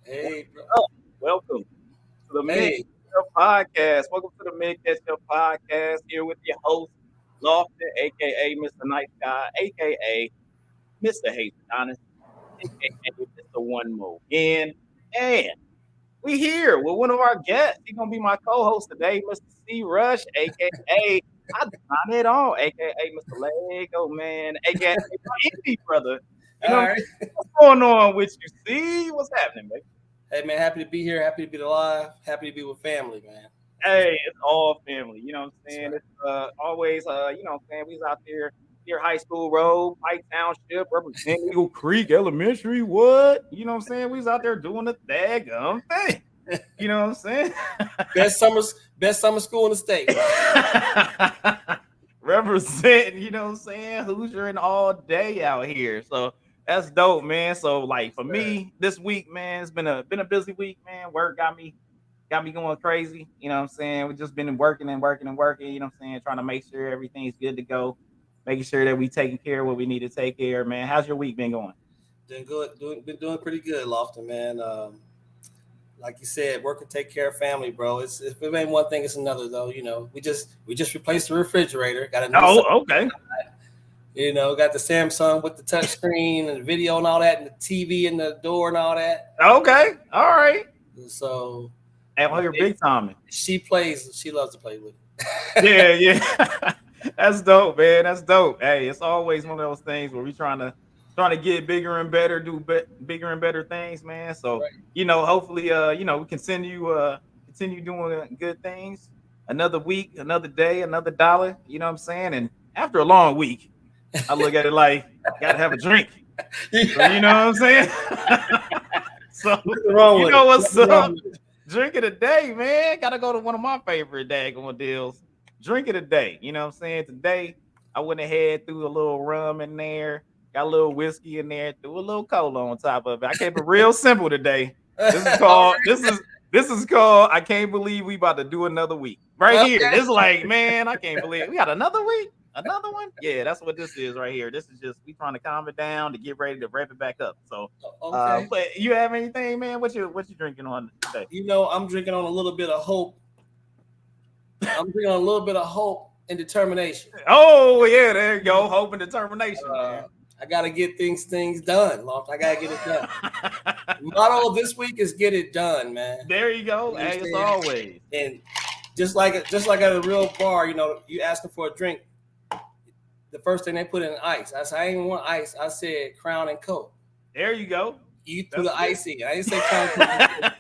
Hey, bro. Up? Welcome to the Mid Hey, Ketchup Podcast. Welcome to the Mid Ketchup Podcast. Here with your host, Lofton, aka Mr. Nice Guy, aka Mr. Hayes Honest, aka Mr. One More In. And we here with one of our guests. He's gonna be my co-host today, Mr. C. Rush, aka I done it all, aka Mr. Lego Man, aka my indie brother. You know all right. what's going on with you, C? What's happening, baby? Hey, man. Happy to be here. Happy to be alive. Happy to be with family, man. For sure. Hey, it's all family. You know what I'm That's saying? right. It's always you know what I'm saying, we was out there near High School Road, Pike Township, representing Eagle Creek Elementary. What? You know what I'm saying? We was out there doing the daggum thing. You know what I'm saying? Best summer school in the state. Representing, you know what I'm saying? Hoosiering all day out here. So that's dope, man. So like for Sir. me this week, man, it's been a busy week, man. Work got me going crazy. You know what I'm saying? We've just been working and working and working, you know what I'm saying? Trying to make sure everything's good to go, making sure that we taking care of what we need to take care of, man. How's your week been going? Doing good. Been doing pretty good, Lofton, man. Like you said, work and take care of family, bro. If it ain't one thing, it's another though. We just replaced the refrigerator. Got a new, Oh, okay. got the Samsung with the touch screen and the video and all that, and the TV and the door and all that. Okay. All right. So And my oh, you're baby, big timing. she plays. She loves to play with it. Yeah, yeah. That's dope, man. That's dope. Hey, it's always one of those things where we trying to get bigger and better, bigger and better things, man. So, Right. hopefully we continue doing good things. Another week, another day, another dollar, you know what I'm saying? And after a long week, I look at it like gotta have a drink. So you know what I'm saying? So Nothing wrong you with know it. what's Nothing wrong up? with it. Drink of the day, man. Gotta go to one of my favorite daggone deals. Drink of the day. You know what I'm saying? Today, I went ahead, threw a little rum in there, got a little whiskey in there, threw a little cola on top of it. I kept it real simple today. This is All called this is called I can't believe we about to do another week. Right right. here. Okay. This is like, man, I can't believe we got another week. Another one? Yeah, that's what this is right here. This is just we trying to calm it down to get ready to wrap it back up. So Okay. but you have anything, man? What you drinking on today? I'm drinking on a little bit of hope. I'm drinking on a little bit of hope and determination. Oh yeah, there you go. Hope and determination, Uh, man. I gotta get things done, Loft. I gotta get it done. The motto of this week is get it done, man. There you go. You As understand? always. And just like at a real bar, you asking for a drink. The first thing they put in ice. I said I ain't want ice. I said Crown and Coke. There you go. You threw That's the it. ice in. I didn't say Crown and Coke.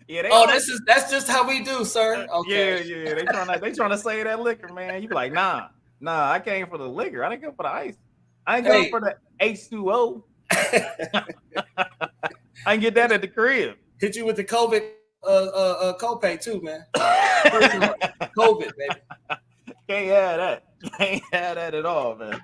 Yeah, they Oh, always that's just how we do, sir. Okay. yeah. They trying to say that liquor, man. You be like, nah. I came for the liquor. I didn't come for the ice. I ain't going Hey, for the H2O. I can get that at the crib. hit you with the COVID copay too, man. First one, COVID, baby. Can't have that. Can't have that at all, man.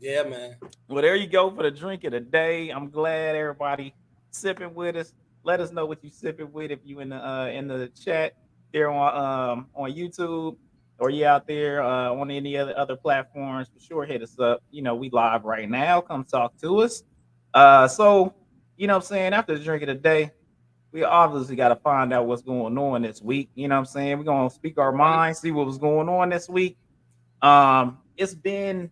Yeah, man. Well, there you go for the drink of the day. I'm glad everybody sipping with us. Let us know what you sipping with if you in the chat there on YouTube or you out there on any other platforms. For sure, hit us up. We live right now. Come talk to us. So you know what I'm saying. After the drink of the day, we obviously got to find out what's going on this week. You know what I'm saying. We're gonna speak our Right. minds, see what was going on this week. It's been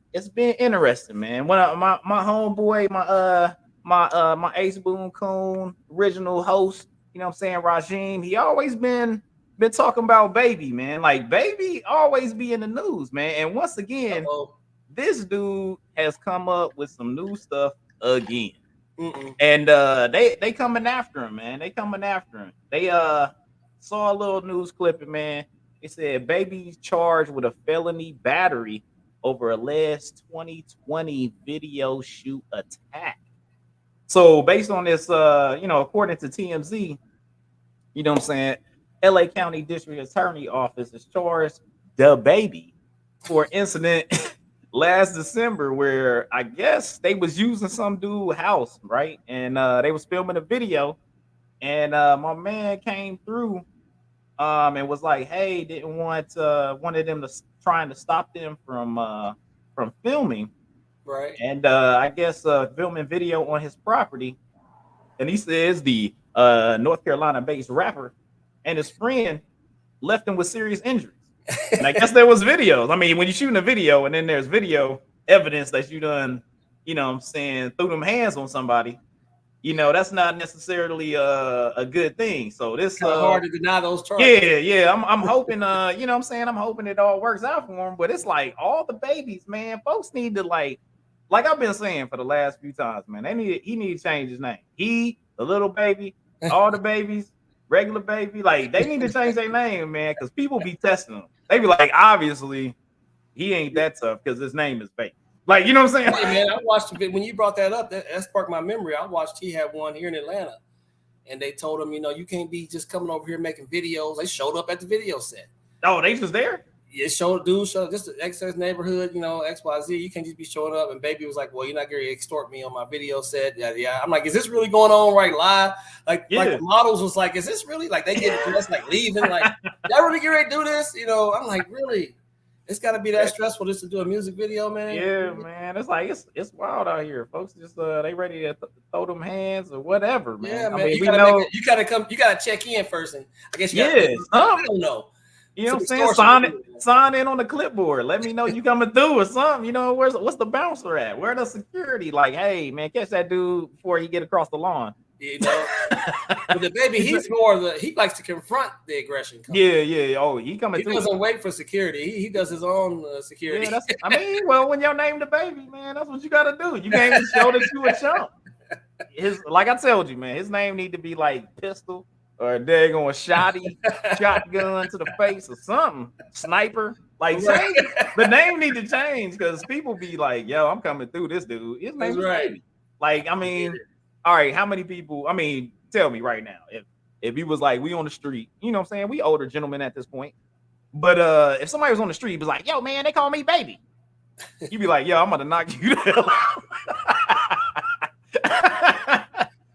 interesting, man. When my homeboy, my Ace Boone Coon original host, you know what I'm saying, Rajim, he always been talking about baby, man. Like baby always be in the news, man. And once again, Uh-oh. this dude has come up with some new stuff again. Mm-mm. And they coming after him, man. They coming after him. They saw a little news clipping, man. It said baby's charged with a felony battery over alleged 2020 video shoot attack. So based on this, according to TMZ, you know what I'm saying, LA County District Attorney Office is charged the baby for incident last December where I guess they was using some dude house, right? And they was filming a video and my man came through and was like, "Hey, didn't want wanted them to trying to stop them from filming." Right. And I guess filming video on his property. And he says the North Carolina-based rapper and his friend left him with serious injuries. And I guess there was videos. I mean, when you're shooting a video and then there's video evidence that you done, you know what I'm saying, threw them hands on somebody, you know, that's not necessarily a good thing. So this kind of hard to deny those charges. yeah. I'm hoping you know what I'm saying, I'm hoping it all works out for him. But it's like all the babies, man, folks need to like I've been saying for the last few times, man, he need to change his name. He, the little baby, all the babies, regular baby, like they need to change their name, man, because people be testing them. They be like, obviously, he ain't that tough because his name is Baby. Like, you know what I'm saying? Hey, man, I watched it when you brought that up. That sparked my memory. I watched he had one here in Atlanta, and they told him, you know, you can't be just coming over here making videos. They showed up at the video set. Oh, they just there? Yeah, showed just the excess neighborhood, you know, XYZ. You can't just be showing up. And Baby was like, well, you're not going to extort me on my video set. Yeah. I'm like, is this really going on right live? Like the models was like, is this really like they get dressed like leaving? Like, y'all really get ready to do this? You know, I'm like, really? It's got to be that stressful just to do a music video, man. Yeah, man. It's like it's wild out here, folks. Just they ready to throw them hands or whatever, man. Yeah, man. I mean, you gotta come. You gotta check in first, and I guess I don't know. You know what I'm saying? Sign in on the clipboard. Let me know you coming through or something. You know, what's the bouncer at? Where the security? Like, hey, man, catch that dude before he get across the lawn. You know, but the Baby, he's more he likes to confront the aggression. Yeah. Oh, he coming through. He doesn't wait for security. He does his own security. Yeah, I mean, well, when your name the Baby, man, that's what you got to do. You can't even show that you a chump. Like I told you, man, his name need to be like Pistol or daggone shotgun to the face or something. Sniper. Like, the name need to change because people be like, yo, I'm coming through this dude. His name is Baby. Like, I mean, all right, how many people? I mean, tell me right now, if he was like, we on the street, you know what I'm saying? We older gentlemen at this point. But if somebody was on the street, was like, yo, man, they call me Baby. You'd be like, yo, I'm gonna knock you the hell out.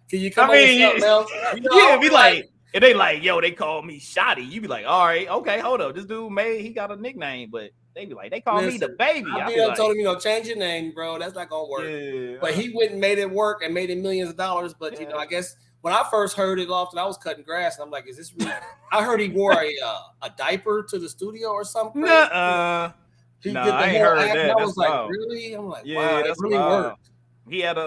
Can you come with something else? You know, be like, and they like, yo, they call me Shotty. You be like, all right, okay, hold up. This dude he got a nickname, but they be like, they call me the Baby. I told him, you know, change your name, bro. That's not gonna work. Yeah, but he went and made it work and made it millions of dollars. But you know, I guess when I first heard it often, I was cutting grass, and I'm like, is this real? I heard he wore a diaper to the studio or something. I ain't heard that. I was like, really? I'm like, wow, it really worked. He had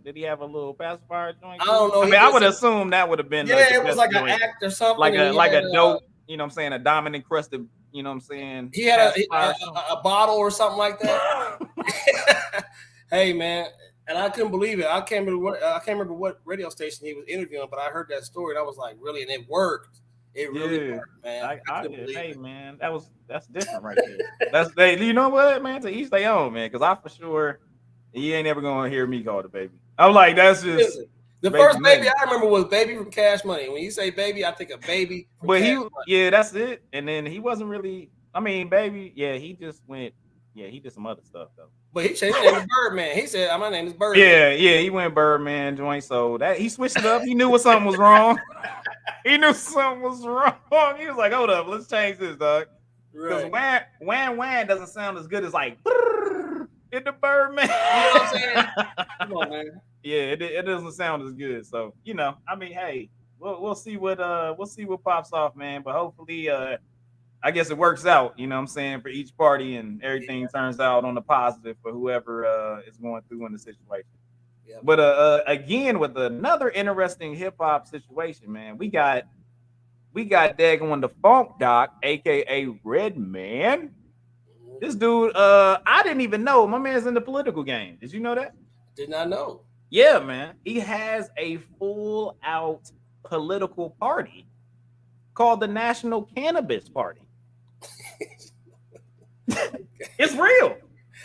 did he have a little pacifier joint? I don't know. I mean, I would assume that would have been it was like an act or something. Like a dope, you know what I'm saying, a diamond encrusted, you know what I'm saying? He had a bottle or something like that. Hey, man, and I couldn't believe it. I can't remember what radio station he was interviewing, but I heard that story and I was like, really? And it worked. It really worked, man. Hey, man, that's different right there. You know what, man? To each their own, man, because I for sure he ain't ever gonna hear me call the Baby. I'm like, that's just the first Baby I remember was Baby from Cash Money. When you say Baby, I think of Baby. But that's it. And then he wasn't really. I mean, Baby, he just went. Yeah, he did some other stuff though. But he changed his name to Birdman. He said, "My name is Birdman." Yeah, he went Birdman joint. So that he switched it up. He knew something was wrong. He knew something was wrong. He was like, "Hold up, let's change this, dog." Because Wham doesn't sound as good as like. In the Birdman. You know what I'm saying? Come on, man. Yeah, it doesn't sound as good. So, you know, I mean, hey, we'll see what pops off, man. But hopefully, I guess it works out, you know what I'm saying, for each party and everything turns out on the positive for whoever is going through in the situation. Yeah. But again, with another interesting hip hop situation, man, we got daggone the Funk Doc, aka Redman. This dude, I didn't even know. My man's in the political game. Did you know that? Did not know. Yeah, man. He has a full-out political party called the National Cannabis Party. It's real.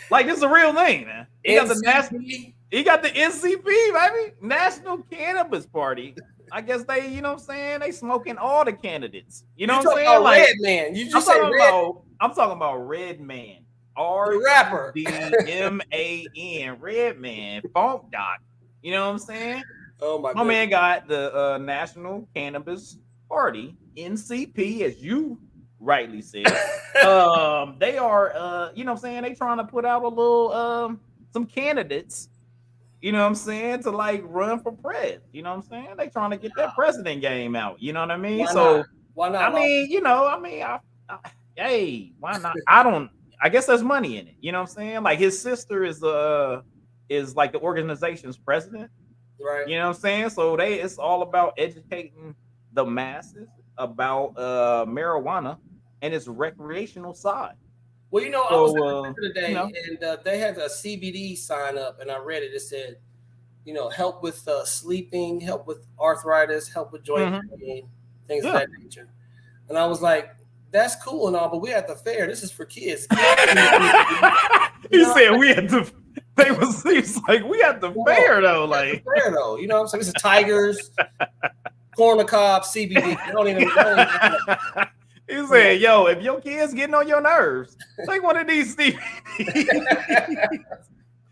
Like, this is a real thing, man. He got the NCP, baby. National Cannabis Party. I guess they, you know what I'm saying? They smoking all the candidates. You know what I'm saying? Like Redman. You just say Red. I'm talking about Redman. REDMAN. Redman. Funk Doc. You know what I'm saying? Oh my god. My man got the National Cannabis Party, NCP, as you rightly said. They are you know what I'm saying? They trying to put out a little some candidates you know what I'm saying, to like run for pres. You know what I'm saying? They trying to get that president game out. You know what I mean? Why So not? Why not? I mean, hey, why not? I guess there's money in it. You know what I'm saying? Like his sister is like the organization's president. Right. You know what I'm saying? So it's all about educating the masses about marijuana and its recreational side. Well, you know, I was So today, and they had a CBD sign up, and I read it. It said, you know, help with sleeping, help with arthritis, help with joint pain, things of that nature. And I was like, that's cool and all, but we at the fair. This is for kids. He said we had to. He's like, we at the fair though. Like fair though, you know what I'm saying? This is Tigers, corn on the cob, CBD. He said, yo, if your kids getting on your nerves, take one of these CBD. He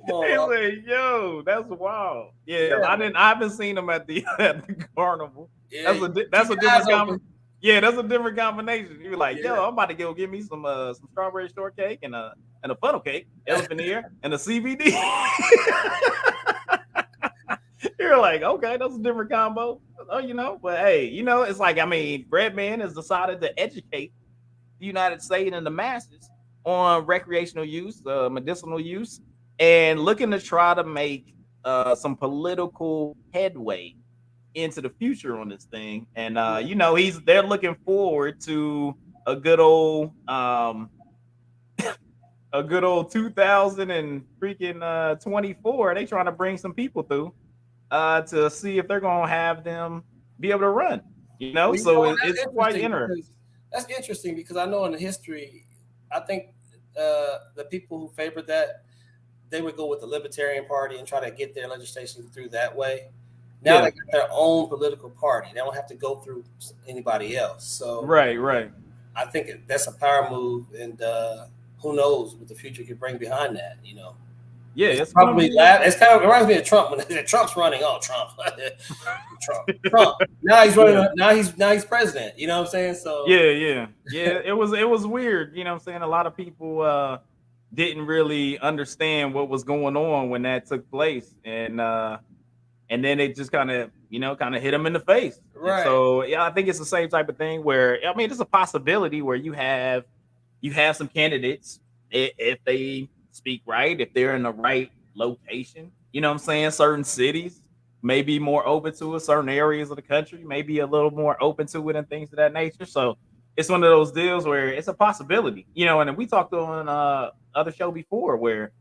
said, yo, that's wild. Yeah, I haven't seen them at the carnival. Yeah, that's a different combination. Yeah, that's a different combination. You're like, yo, I'm about to go get me some strawberry shortcake and a funnel cake, elephant ear, and a CBD. You're like, okay, that's a different combo. Oh, you know, but hey, you know, it's like, I mean, Breadman has decided to educate the United States and the masses on recreational use, medicinal use, and looking to try to make some political headway into the future on this thing. And you know, they're looking forward to a good old 2000 and freaking 24. They trying to bring some people through to see if they're gonna have them be able to run. You know, well, so it's quite interesting. That's interesting because I know in the history, I think the people who favored that, they would go with the Libertarian Party and try to get their legislation through that way. Now they got their own political party. They don't have to go through anybody else. So right. I think that's a power move, and who knows what the future could bring behind that. You know. Yeah, it's probably it's kind of reminds me of Trump when Trump's running. Oh, Trump. Trump. Now he's running. Now he's president. You know what I'm saying? So yeah. It was weird. You know what I'm saying? A lot of people didn't really understand what was going on when that took place, and then it just kind of hit them in the face. Right. And so yeah, I think it's the same type of thing where, I mean, it's a possibility where you have some candidates, if they speak right, if they're in the right location, you know what I'm saying? Certain cities may be more open to it, certain areas of the country may be a little more open to it and things of that nature. So it's one of those deals where it's a possibility, you know. And we talked on other show before where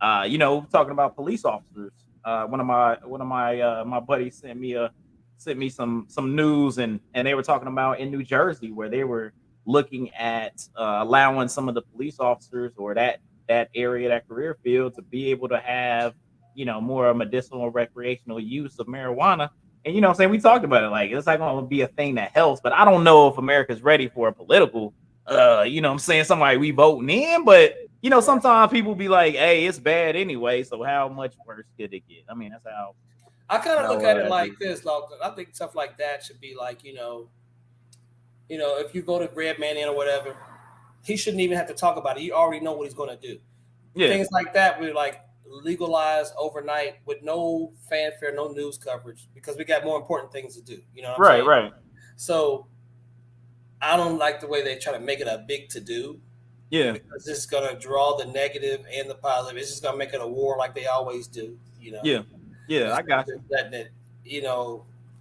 talking about police officers. One of my buddies sent me some news, and they were talking about in New Jersey where they were looking at allowing some of the police officers or that area, that career field, to be able to have more medicinal recreational use of marijuana. And you know what I'm saying, we talked about it, like it's not going to be a thing that helps, but I don't know if America's ready for a political you know what I'm saying, somebody we voting in. But you know, sometimes people be like, hey, it's bad anyway, so how much worse could it get? I mean, that's how I kind of look at it like this. I think stuff like that should be like, if you voted Breadman in or whatever, he shouldn't even have to talk about it. You already know what he's going to do. Yeah. Things like that we like legalize overnight with no fanfare, no news coverage, because we got more important things to do. You know what I'm saying? Right. So I don't like the way they try to make it a big to do. Yeah. Because it's going to draw the negative and the positive. It's just going to make it a war like they always do. You know? Yeah, I got you. That,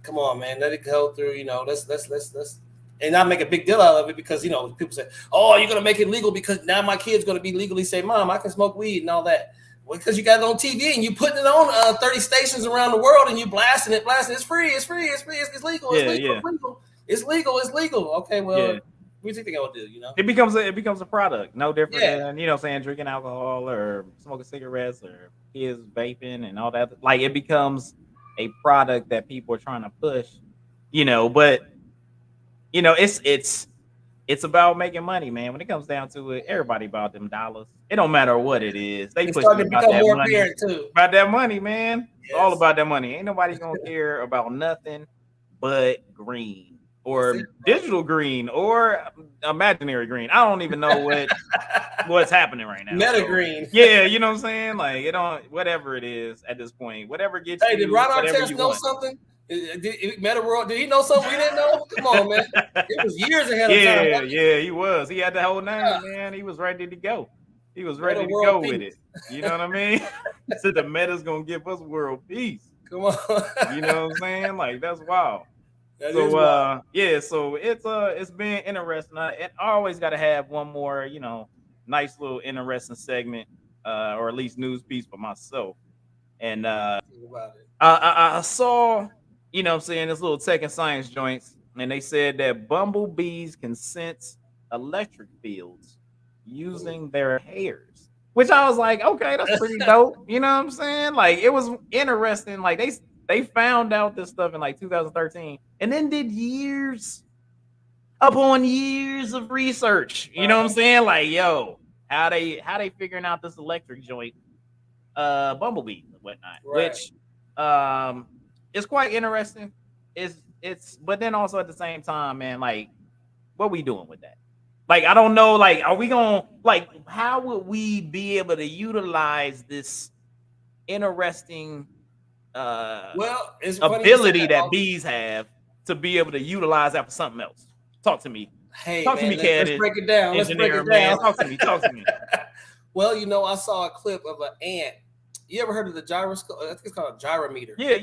come on, man, let it go through. Let's and not make a big deal out of it, because people say, "Oh, you're gonna make it legal because now my kid's gonna be legally say, Mom, I can smoke weed and all that." Well, because you got it on TV and you putting it on 30 stations around the world and you blasting it. It's free. It's legal. It's legal. Okay, well, what do you think they're gonna do? It becomes a product, no different than saying drinking alcohol or smoking cigarettes or kids vaping and all that. Like, it becomes a product that people are trying to push, but it's about making money, man. When it comes down to it, everybody about them dollars. It don't matter what it is. They push about that money. About that money, man. Yes. It's all about that money. Ain't nobody gonna care about nothing but green. or digital green or imaginary green. I don't even know what's happening right now. Meta green. Yeah, you know what I'm saying? Like it don't, whatever it is at this point, whatever gets you. Did Ron Artest know something? Meta World, did he know something we didn't know? Come on, man. It was years ahead of time. Yeah, he was. He had the whole name, man. He was ready to go. He was ready to go with it. You know what I mean? So the meta's gonna give us world peace. Come on. You know what I'm saying? Like that's wild. So it's been interesting. I always got to have one more, nice little interesting segment, or at least news piece for myself. And I saw, what I'm saying, this little tech and science joints, and they said that bumblebees can sense electric fields using their hairs, which I was like, okay, that's pretty dope. You know what I'm saying? Like it was interesting. Like they found out this stuff in like 2013 and then did years upon years of research. You know what I'm saying? Like, yo, how they figuring out this electric joint, bumblebee and whatnot, which is quite interesting. It's but then also at the same time, man, like what we doing with that? Like, I don't know, like, are we gonna, like, how would we be able to utilize this interesting ability that bees have to be able to utilize that for something else? Talk to me. Talk to me, Ken. Let's break it down. Man. Talk to me. Well, I saw a clip of an ant. You ever heard of the gyroscope? I think it's called a gyrometer. Yeah.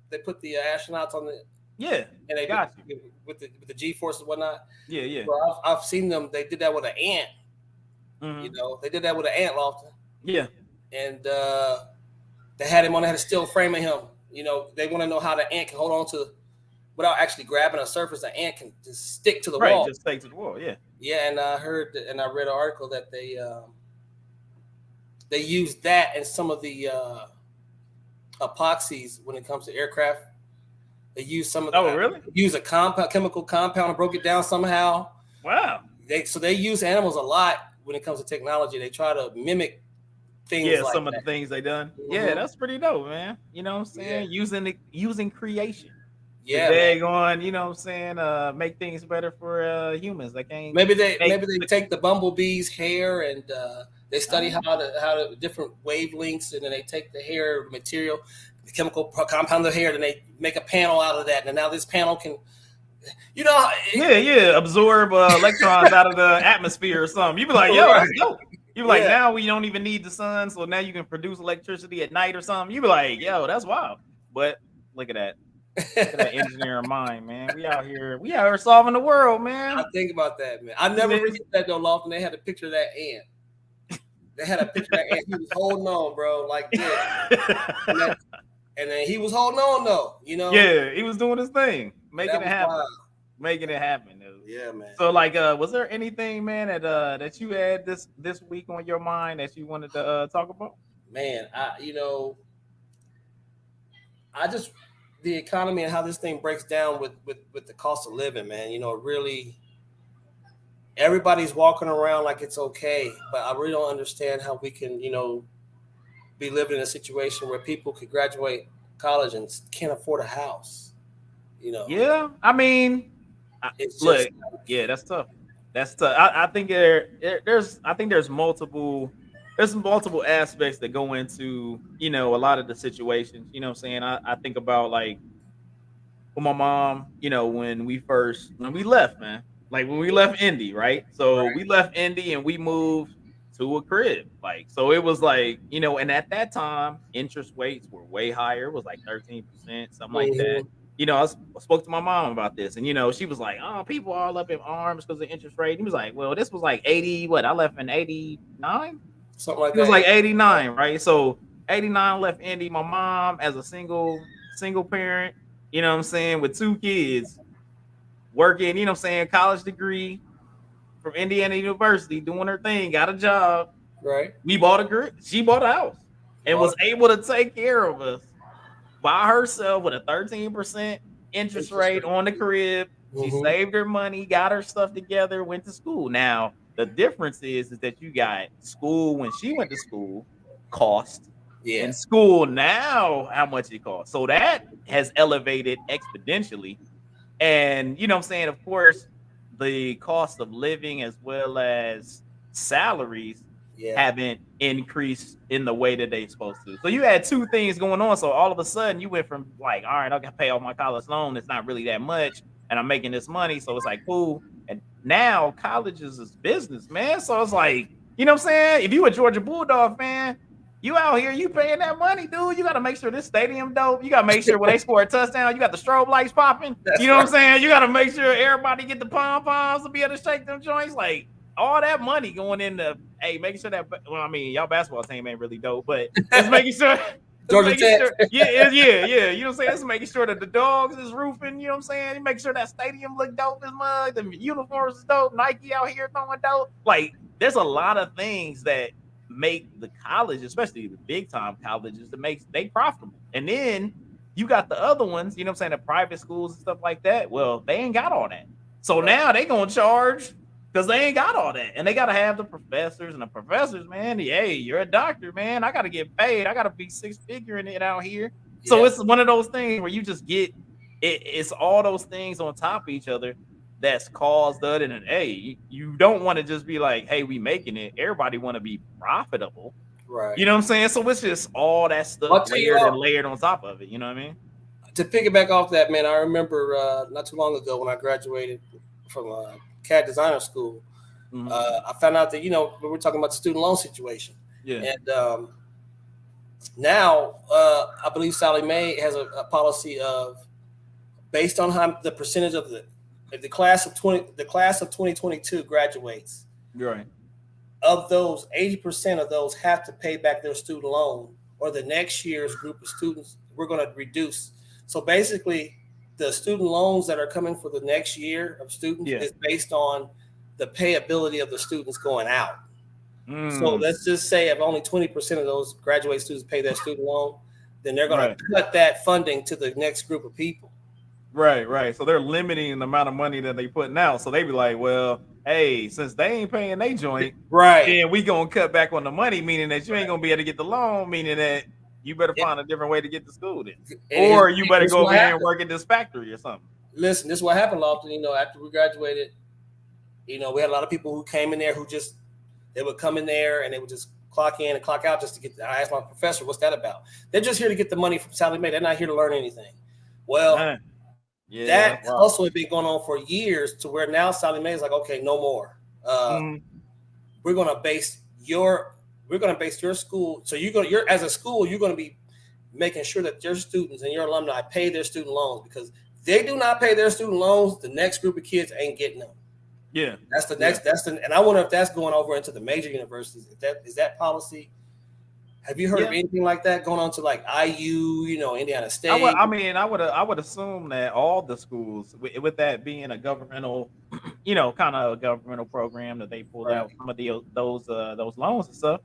They put the astronauts on the. Yeah, and they got you with the G-force and whatnot. Yeah. So I've seen them. They did that with an ant. Mm-hmm. They did that with an ant, Lofton. Yeah, and they had him on. They had a still frame of him. They want to know how the ant can hold on to, without actually grabbing a surface. The ant can just stick to the wall. Just stick to the wall. Yeah. Yeah, and I heard and I read an article that they use that and some of the epoxies when it comes to aircraft. They use some of the really? Use a chemical compound and broke it down somehow. Wow. They use animals a lot when it comes to technology. They try to mimic things. Yeah, some of the things they done. Mm-hmm. Yeah, that's pretty dope, man. You know what I'm saying? Yeah. Using creation. Yeah. They're going, you know what I'm saying, make things better for humans. They can't maybe they take the bumblebee's hair and they study how the different wavelengths, and then they take the hair material, the chemical compound of hair, and they make a panel out of that. And now this panel can, absorb electrons out of the atmosphere or something. You be like, yo, that's dope. You be like, now we don't even need the sun, so now you can produce electricity at night or something. You be like, yo, that's wild. But look at that. Look at that engineering mind, man. We out here solving the world, man. I think about that, man. I never forget that though, Lofton. They had a picture of that ant. They had a picture of that ant. He was holding on, bro, like this. And then he was holding on, though. Yeah, he was doing his thing, making it happen. Wild. Making it happen. Yeah, man. So, like, was there anything, man, that you had this week on your mind that you wanted to talk about? Man, the economy and how this thing breaks down with the cost of living, man. Really, everybody's walking around like it's okay, but I really don't understand how we can, be living in a situation where people could graduate college and can't afford a house. Yeah, I mean, that's tough. That's tough. I think there's multiple aspects that go into, a lot of the situations. You know what I'm saying? I think about, like, with my mom, when we left, man. Like, when we left Indy, right? So we left Indy and we moved to a crib. Like, so it was like, and at that time, interest rates were way higher. It was like 13%, something like that. I spoke to my mom about this, and she was like, "Oh, people are all up in arms because of interest rate." And he was like, "Well, this was like 80. What? I left in 89, something like that." It was like 89, right? So 89 left Indy. My mom, as a single parent, you know what I'm saying, with 2 kids, working, you know what I'm saying, college degree from Indiana University, doing her thing, got a job. Right. She bought a house and was able to take care of us by herself with a 13% interest rate on the crib. She saved her money, got her stuff together, went to school. Now, the difference is that you got school when she went to school cost. Yeah. And school now, how much it costs. So that has elevated exponentially. And you know what I'm saying? Of course, the cost of living as well as salaries haven't increased in the way that they're supposed to. So you had two things going on. So all of a sudden you went from like, all right, I gotta pay off my college loan. It's not really that much, and I'm making this money. So it's like cool. And now colleges is business, man. So it's like, you know what I'm saying? If you a Georgia Bulldog fan, you out here, you paying that money, dude. You got to make sure this stadium dope. You got to make sure when they score a touchdown, you got the strobe lights popping. You know what I'm saying? You got to make sure everybody get the pom poms to be able to shake them joints. Like all that money going into, hey, making sure that. Well, I mean, y'all basketball team ain't really dope, but it's making sure. Georgia Tech. Sure, yeah. You know what I'm saying? It's making sure that the dogs is roofing. You know what I'm saying? You make sure that stadium look dope as mug. The uniforms is dope. Nike out here throwing dope. Like there's a lot of things that make the college, especially the big time colleges, that makes they profitable. And then you got the other ones, you know what I'm saying, the private schools and stuff like that. Well, they ain't got all that. So now they gonna charge because they ain't got all that. And they gotta have the professors, and the professors, man, hey, you're a doctor, man. I gotta get paid. I gotta be six-figuring it out here. So it's one of those things where you just get it's all those things on top of each other that's caused that. And hey, you don't want to just be like, hey, we making it. Everybody want to be profitable, right? You know what I'm saying? So it's just all that stuff layered on top of it. You know what I mean? To piggyback off that, man, I remember not too long ago when I graduated from CAD designer school, I found out that we were talking about the student loan situation, and now I believe Sallie Mae has a policy of based on how the percentage of the class of 2022 graduates, right? Of those, 80% of those have to pay back their student loan, or the next year's group of students we're going to reduce. So basically, the student loans that are coming for the next year of students is based on the payability of the students going out. So let's just say if only 20% of those graduate students pay their student loan, then they're going to cut that funding to the next group of people. Right. So they're limiting the amount of money that they putting out. So they be like, well, hey, since they ain't paying their joint, then we gonna cut back on the money, meaning that you ain't gonna be able to get the loan, meaning that you better find a different way to get to school then. Or you better go over here and work at this factory or something. Listen, this is what happened, Lofton. After we graduated, we had a lot of people who came in there who just they would come in there and they would just clock in and clock out just to get. I asked my professor, "What's that about?" They're just here to get the money from Sallie Mae. They're not here to learn anything. Well, that also had been going on for years to where now Sallie Mae is like, okay, no more. We're gonna base your school. So you're as a school, you're gonna be making sure that your students and your alumni pay their student loans, because if they do not pay their student loans, the next group of kids ain't getting them. Yeah, that's the next. And I wonder if that's going over into the major universities. Is that policy? Have you heard of anything like that going on to like IU, Indiana State? I would assume that all the schools, with that being a governmental, kind of a governmental program that they pulled out some of those loans and stuff,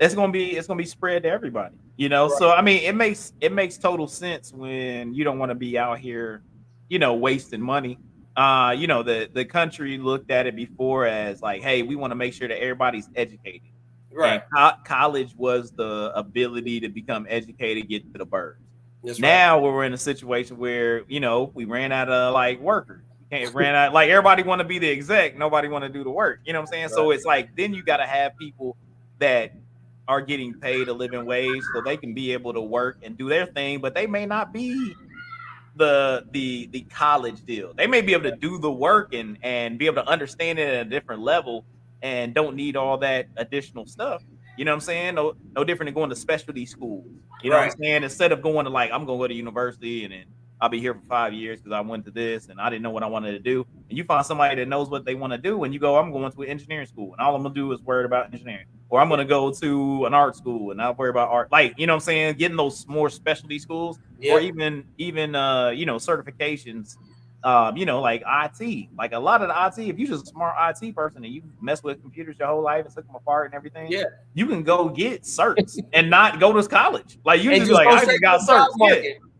it's gonna be spread to everybody. So I mean, it makes total sense when you don't want to be out here, wasting money. The country looked at it before as like, hey, we want to make sure that everybody's educated. Right. And college was the ability to become educated, get to the birds. Now we're in a situation where, we ran out of like workers. We can't ran out, like everybody want to be the exec, nobody want to do the work. You know what I'm saying? Right. So it's like, then you got to have people that are getting paid a living wage so they can be able to work and do their thing, but they may not be the college deal. They may be able to do the work and be able to understand it at a different level and don't need all that additional stuff. You know what I'm saying? No different than going to specialty schools. You know what I'm saying? Instead of going to like, I'm going to go to university and then I'll be here for 5 years because I went to this and I didn't know what I wanted to do. And you find somebody that knows what they want to do and you go, I'm going to an engineering school and all I'm going to do is worry about engineering. Or I'm going to go to an art school and I'll worry about art. Like, you know what I'm saying? Getting those more specialty schools or even certifications. Like IT, like a lot of the IT, if you're just a smart IT person and you mess with computers your whole life and took them apart and everything, you can go get certs and not go to college. Like you just be like, I just got certs.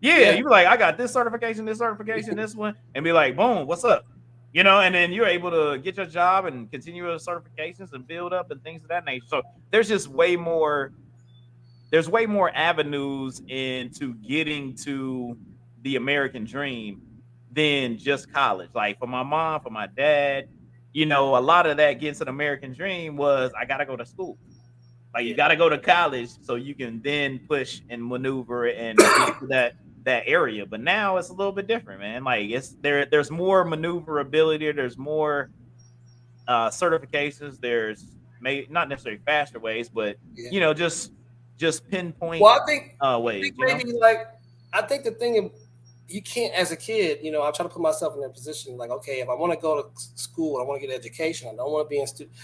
You be like, I got this certification, this one, and be like, boom, what's up? And then you're able to get your job and continue with certifications and build up and things of that nature. So there's just way more avenues into getting to the American dream than just college. Like for my mom, for my dad, you know, a lot of that getting to the American dream was I gotta go to school. Like you gotta go to college so you can then push and maneuver and get to that area. But now it's a little bit different, man. Like there's more maneuverability, there's more certifications, there's not necessarily faster ways, but you know, just pinpoint well, I think ways. maybe like I think the thing you can't, as a kid, you know, I try to put myself in that position. Like, okay, if I want to go to school, I want to get education. I don't want to be in student.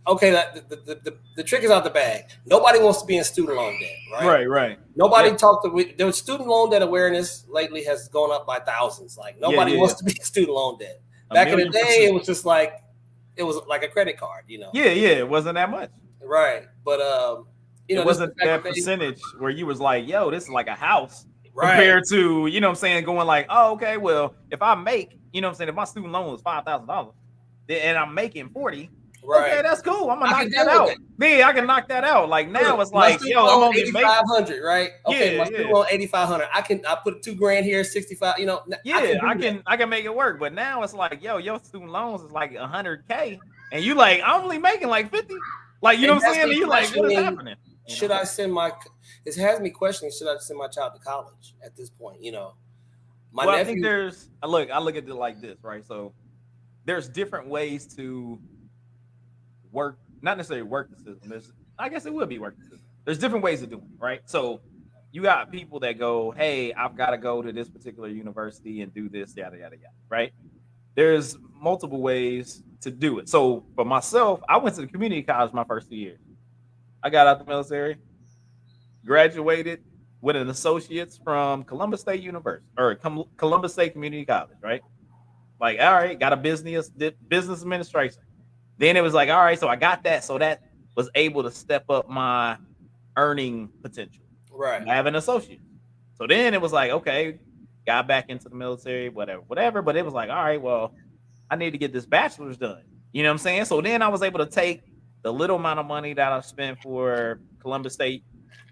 Okay, the trick is out the bag. Nobody wants to be in student loan debt, right? Right. Nobody talked to. There was student loan debt awareness lately has gone up by thousands. Like nobody wants to be in student loan debt. Back in the day, it was just like it was like a credit card, you know. Yeah, it wasn't that much. Right, but you know, it wasn't that percentage where you was like, yo, this is like a house. Right. Compared to, you know what I'm saying, going like, oh, okay, well, if I make, you know what I'm saying, if my student loan is $5,000 and I'm making 40, right, okay, that's cool. I'm gonna knock that out. Yeah, I can knock that out. Like now it's like, yo, I'm only 8,500, right? Okay, my student loan 8,500. I put $2,000 here, 65. You know, I can make it work. But now it's like, yo, your student loans is like $100K, and you like, I'm only making like 50. Like, you know what I'm saying? And you like, what is happening? Should I send my? It has me questioning. Should I send my child to college at this point? You know, nephew, I think there's. I look at it like this, right? So there's different ways to work, not necessarily work the system. I guess it would be work the system. There's different ways of doing it, right? So you got people that go, hey, I've got to go to this particular university and do this, yada yada yada, right? There's multiple ways to do it. So for myself, I went to the community college my first 2 years. I got out the military, graduated with an associate's from Columbus State University or Columbus State Community College, right? Like, all right, got a business administration. Then it was like, all right, so I got that. So that was able to step up my earning potential. Right. I have an associate. So then it was like, okay, got back into the military, whatever. But it was like, all right, well, I need to get this bachelor's done. You know what I'm saying? So then I was able to take the little amount of money that I spent for Columbus State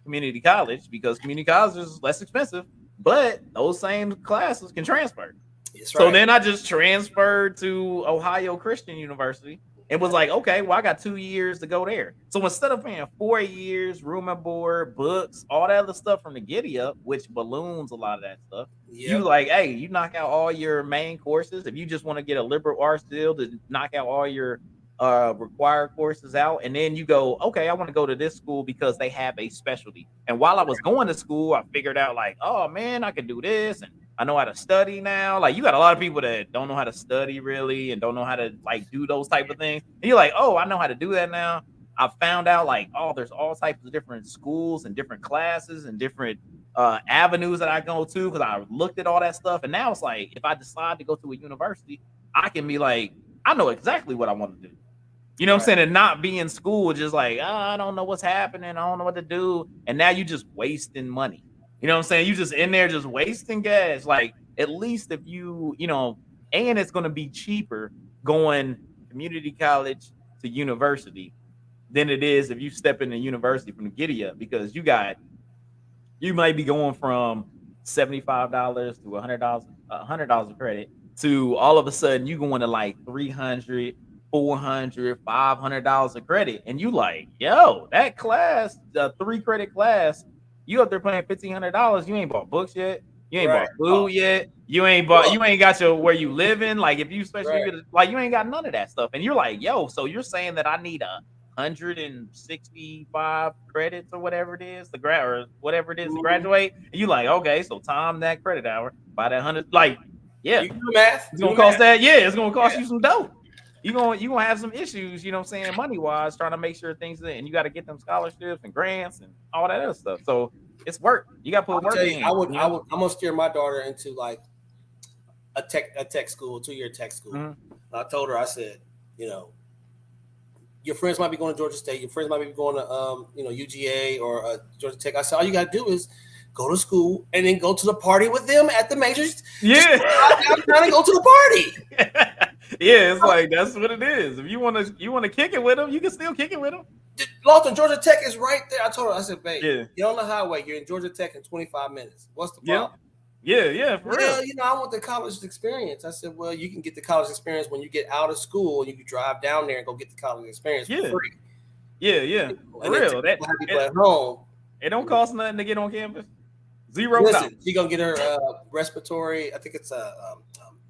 Community College, because community college is less expensive, but those same classes can transfer. So then I just transferred to Ohio Christian University. It was like, okay, well, I got 2 years to go there. So instead of paying 4 years, room and board, books, all that other stuff from the giddy up, which balloons a lot of that stuff, you like, hey, you knock out all your main courses. If you just want to get a liberal arts deal to knock out all your required courses out, and then you go, okay, I want to go to this school because they have a specialty. And while I was going to school, I figured out like, oh man, I can do this, and I know how to study now. Like, you got a lot of people that don't know how to study really and don't know how to like do those type of things. And you're like, oh, I know how to do that now. I found out like, oh, there's all types of different schools and different classes and different avenues that I go to, because I looked at all that stuff. And now it's like, if I decide to go to a university, I can be like, I know exactly what I want to do. You know what I'm saying? And not be in school just like, oh, I don't know what's happening. I don't know what to do. And now you just wasting money. You know what I'm saying? You just in there just wasting gas. Like, at least if you know, and it's going to be cheaper going community college to university than it is if you step into university from the giddy up, because you might be going from $75 to $100 credit to all of a sudden you going to like $300, $400, $500 of credit. And you like, yo, that class, the 3 credit class, you up there paying $1,500. You ain't bought books yet. You ain't bought food yet. You ain't got your where you living. Like, if you especially like, you ain't got none of that stuff. And you're like, yo, so you're saying that I need 165 credits or whatever it is to graduate. And you like, okay, so time that credit hour by that 100. Like, yeah, you do math. It's gonna cost that. Yeah, it's gonna cost you some dough. You're gonna have some issues, you know what I'm saying, money wise, trying to make sure things in, and you got to get them scholarships and grants and all that other stuff. So it's work. You got to put work in. I'm gonna steer my daughter into like a tech school, 2-year tech school. Mm-hmm. I told her, I said, you know, your friends might be going to Georgia State, your friends might be going to UGA or Georgia Tech. I said, all you got to do is go to school and then go to the party with them at the majors. Yeah, I'm trying to go to the party. Yeah, it's like, that's what it is. If you want to kick it with them, you can still kick it with them. Lawton, Georgia Tech is right there. I told her, I said, babe, get on the highway. You're in Georgia Tech in 25 minutes. What's the problem? Yeah, for real. You know, I want the college experience. I said, well, you can get the college experience when you get out of school and you can drive down there and go get the college experience for free. Yeah, for and real. That have people at home. It don't cost nothing to get on campus. $0. Listen, she gonna get her respiratory. I think it's a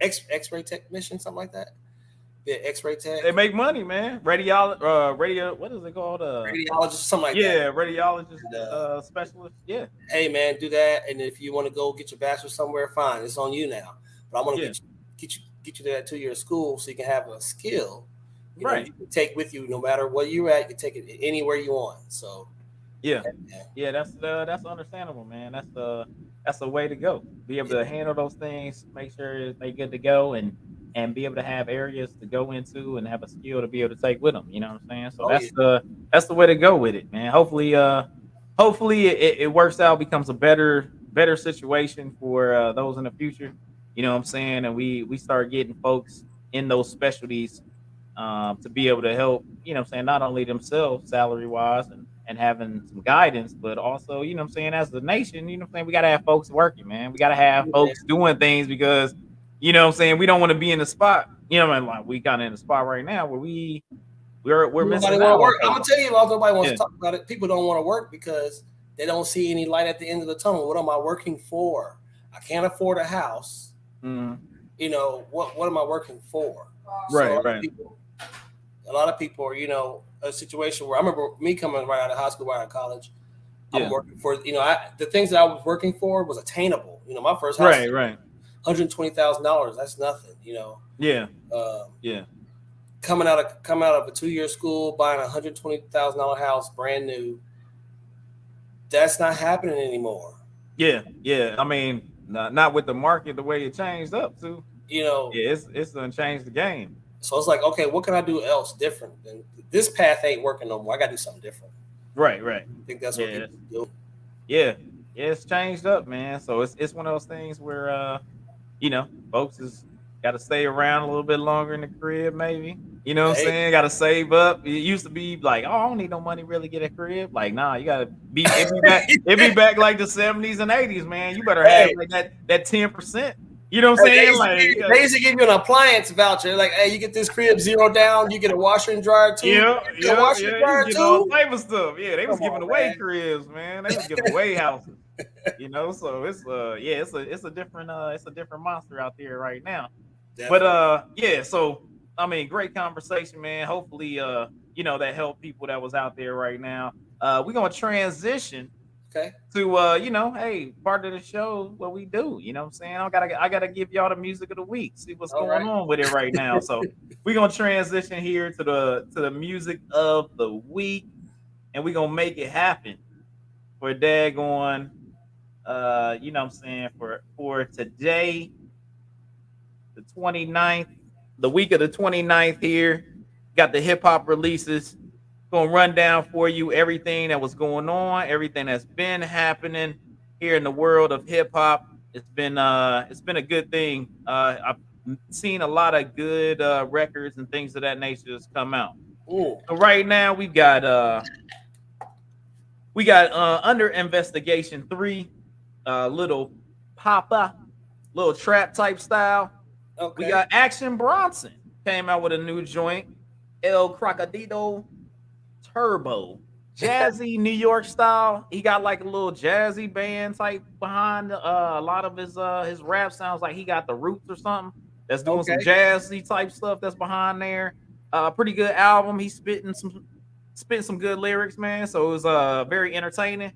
X-ray technician, something like that. The X-ray tech. They make money, man. What is it called? Radiologist, something like that. Yeah, radiologist, specialist. Yeah. Hey, man, do that, and if you want to go get your bachelor's somewhere, fine. It's on you now. But I want to get you to that 2-year school so you can have a skill, right? You can take with you no matter where you're at. You can take it anywhere you want. So. Yeah, that's understandable, man. That's the way to go. Be able to handle those things, make sure they good to go, and be able to have areas to go into and have a skill to be able to take with them. You know what I'm saying? So that's the way to go with it, man. Hopefully it works out, becomes a better situation for those in the future. You know what I'm saying? And we start getting folks in those specialties to be able to help. You know what I'm saying? Not only themselves salary wise and having some guidance, but also, you know what I'm saying, as a nation, you know what I'm saying, we got to have folks working, man. We got to have folks doing things because, you know what I'm saying, we don't want to be in the spot, you know what I mean, like we kind of in the spot right now where we're missing out. Work. I'm going to tell you, nobody wants to talk about it. People don't want to work because they don't see any light at the end of the tunnel. What am I working for? I can't afford a house. Mm-hmm. You know, what am I working for? Right. A lot of people are, you know, a situation where I remember me coming right out of high school, right out of college. I'm working for, you know, the things that I was working for was attainable. You know, my first house, right, $120,000. That's nothing. You know. Yeah. Coming out of a 2-year school, buying a $120,000 house, brand new. That's not happening anymore. Yeah. I mean, not with the market the way it changed up too. You know. Yeah, it's gonna change the game. So it's like, okay, what can I do else different? And this path ain't working no more. I got to do something different. Right. I think that's what people do. Yeah, it's changed up, man. So it's one of those things where, you know, folks is got to stay around a little bit longer in the crib, maybe. You know what I'm saying? Got to save up. It used to be like, oh, I don't need no money really get a crib. Like, nah, you got to be it be back like the 70s and 80s, man. You better have like that 10%. You know what I'm saying? They used to give you an appliance voucher. Like, hey, you get this crib $0 down, you get a washer and dryer too. Yeah, washer and dryer too. All type of stuff. Yeah, they was giving away cribs, man. They was giving away houses. You know, so it's a different monster out there right now. Definitely. But so I mean, great conversation, man. Hopefully you know, that helped people that was out there right now. We're gonna transition to you know, hey, part of the show, what we do, you know what I'm saying? I gotta give y'all the music of the week, see what's going on with it right now. So we're gonna transition here to the music of the week, and we're gonna make it happen for daggone you know what I'm saying, for today, the 29th, the week of the 29th here. Got the hip hop releases. Gonna run down for you everything that was going on, everything that's been happening here in the world of hip hop. It's been a good thing. I've seen a lot of good records and things of that nature that's come out. Ooh. So right now we got Under Investigation 3, little Papa, little trap type style. Okay. We got Action Bronson came out with a new joint, El Crocodilo Turbo, jazzy New York style. He got like a little jazzy band type behind a lot of his rap. Sounds like he got the Roots or something that's doing some jazzy type stuff that's behind there. Pretty good album. He's spitting some good lyrics, man. So it was very entertaining.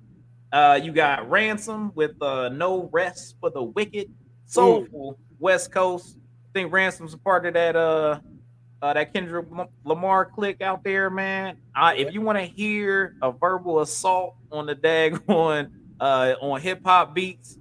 You got Ransom with No Rest for the Wicked, soulful West Coast. I think Ransom's a part of that Kendrick Lamar clique out there, man. If you want to hear a verbal assault on the daggone on hip hop beats,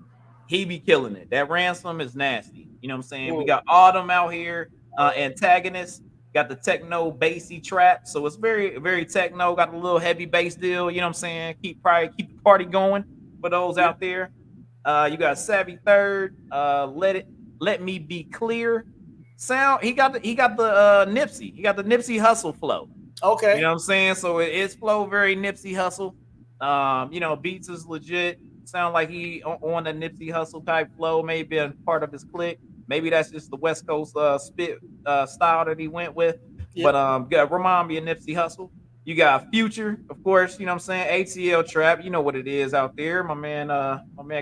he be killing it. That Ransom is nasty. You know what I'm saying? We got Autumn out here, Antagonist. Got the techno bassy trap, so it's very, very techno. Got a little heavy bass deal. You know what I'm saying? Keep the party going for those out there. You got Savvy Third. Let me be clear. Sound. He got the Nipsey. He got the Nipsey Hustle flow. Okay. You know what I'm saying? So it's flow very Nipsey Hustle. You know, beats is legit. sound like he on a Nipsey Hussle type flow, maybe a part of his clique. Maybe that's just the West Coast spit style that he went with. Yep. But remind me of Nipsey Hussle. You got Future, of course, you know what I'm saying? ATL Trap, you know what it is out there. My man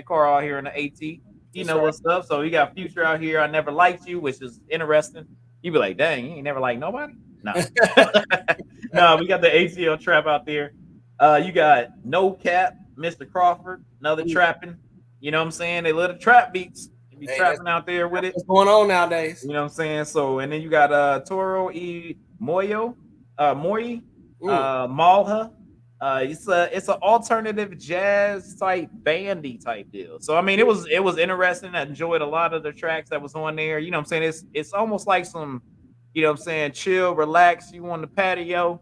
Carl out here in the AT. You That's know right. what's up. So you got Future out here. I never liked you, which is interesting. You be like, dang, you ain't never liked nobody? No. No, we got the ATL Trap out there. You got No Cap, Mr. Crawford, another trapping. You know what I'm saying? They love the trap beats. They be Hey, trapping out there with it. what's going on nowadays? You know what I'm saying? So, and then you got Toro E Moyo, Moyi, Malha. It's an alternative jazz type bandy type deal. So I mean it was interesting. I enjoyed a lot of the tracks that was on there. You know what I'm saying? It's almost like some, you know what I'm saying, chill, relax, you on the patio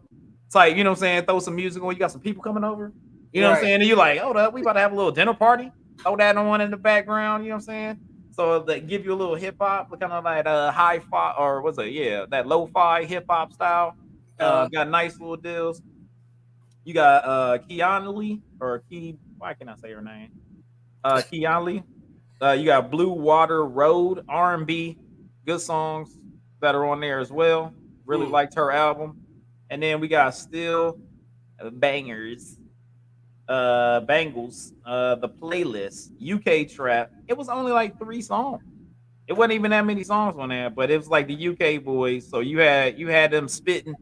type, you know what I'm saying? Throw some music on, you got some people coming over. You know what I'm Right. saying? And you're like, hold up, we about to have a little dinner party. Throw that on in the background, you know what I'm saying? So they give you a little hip hop, kind of like hi-fi or what's it? Yeah, that lo-fi hip hop style. Got nice little deals. You got Keanu Lee or Key. Why can I say her name? Keanu Lee. You got Blue Water Road R&B, good songs that are on there as well. Really liked her album. And then we got still bangers, Bangles, the playlist, UK Trap. It was only like 3 songs. It wasn't even that many songs on there, but it was like the UK boys. So you had them spitting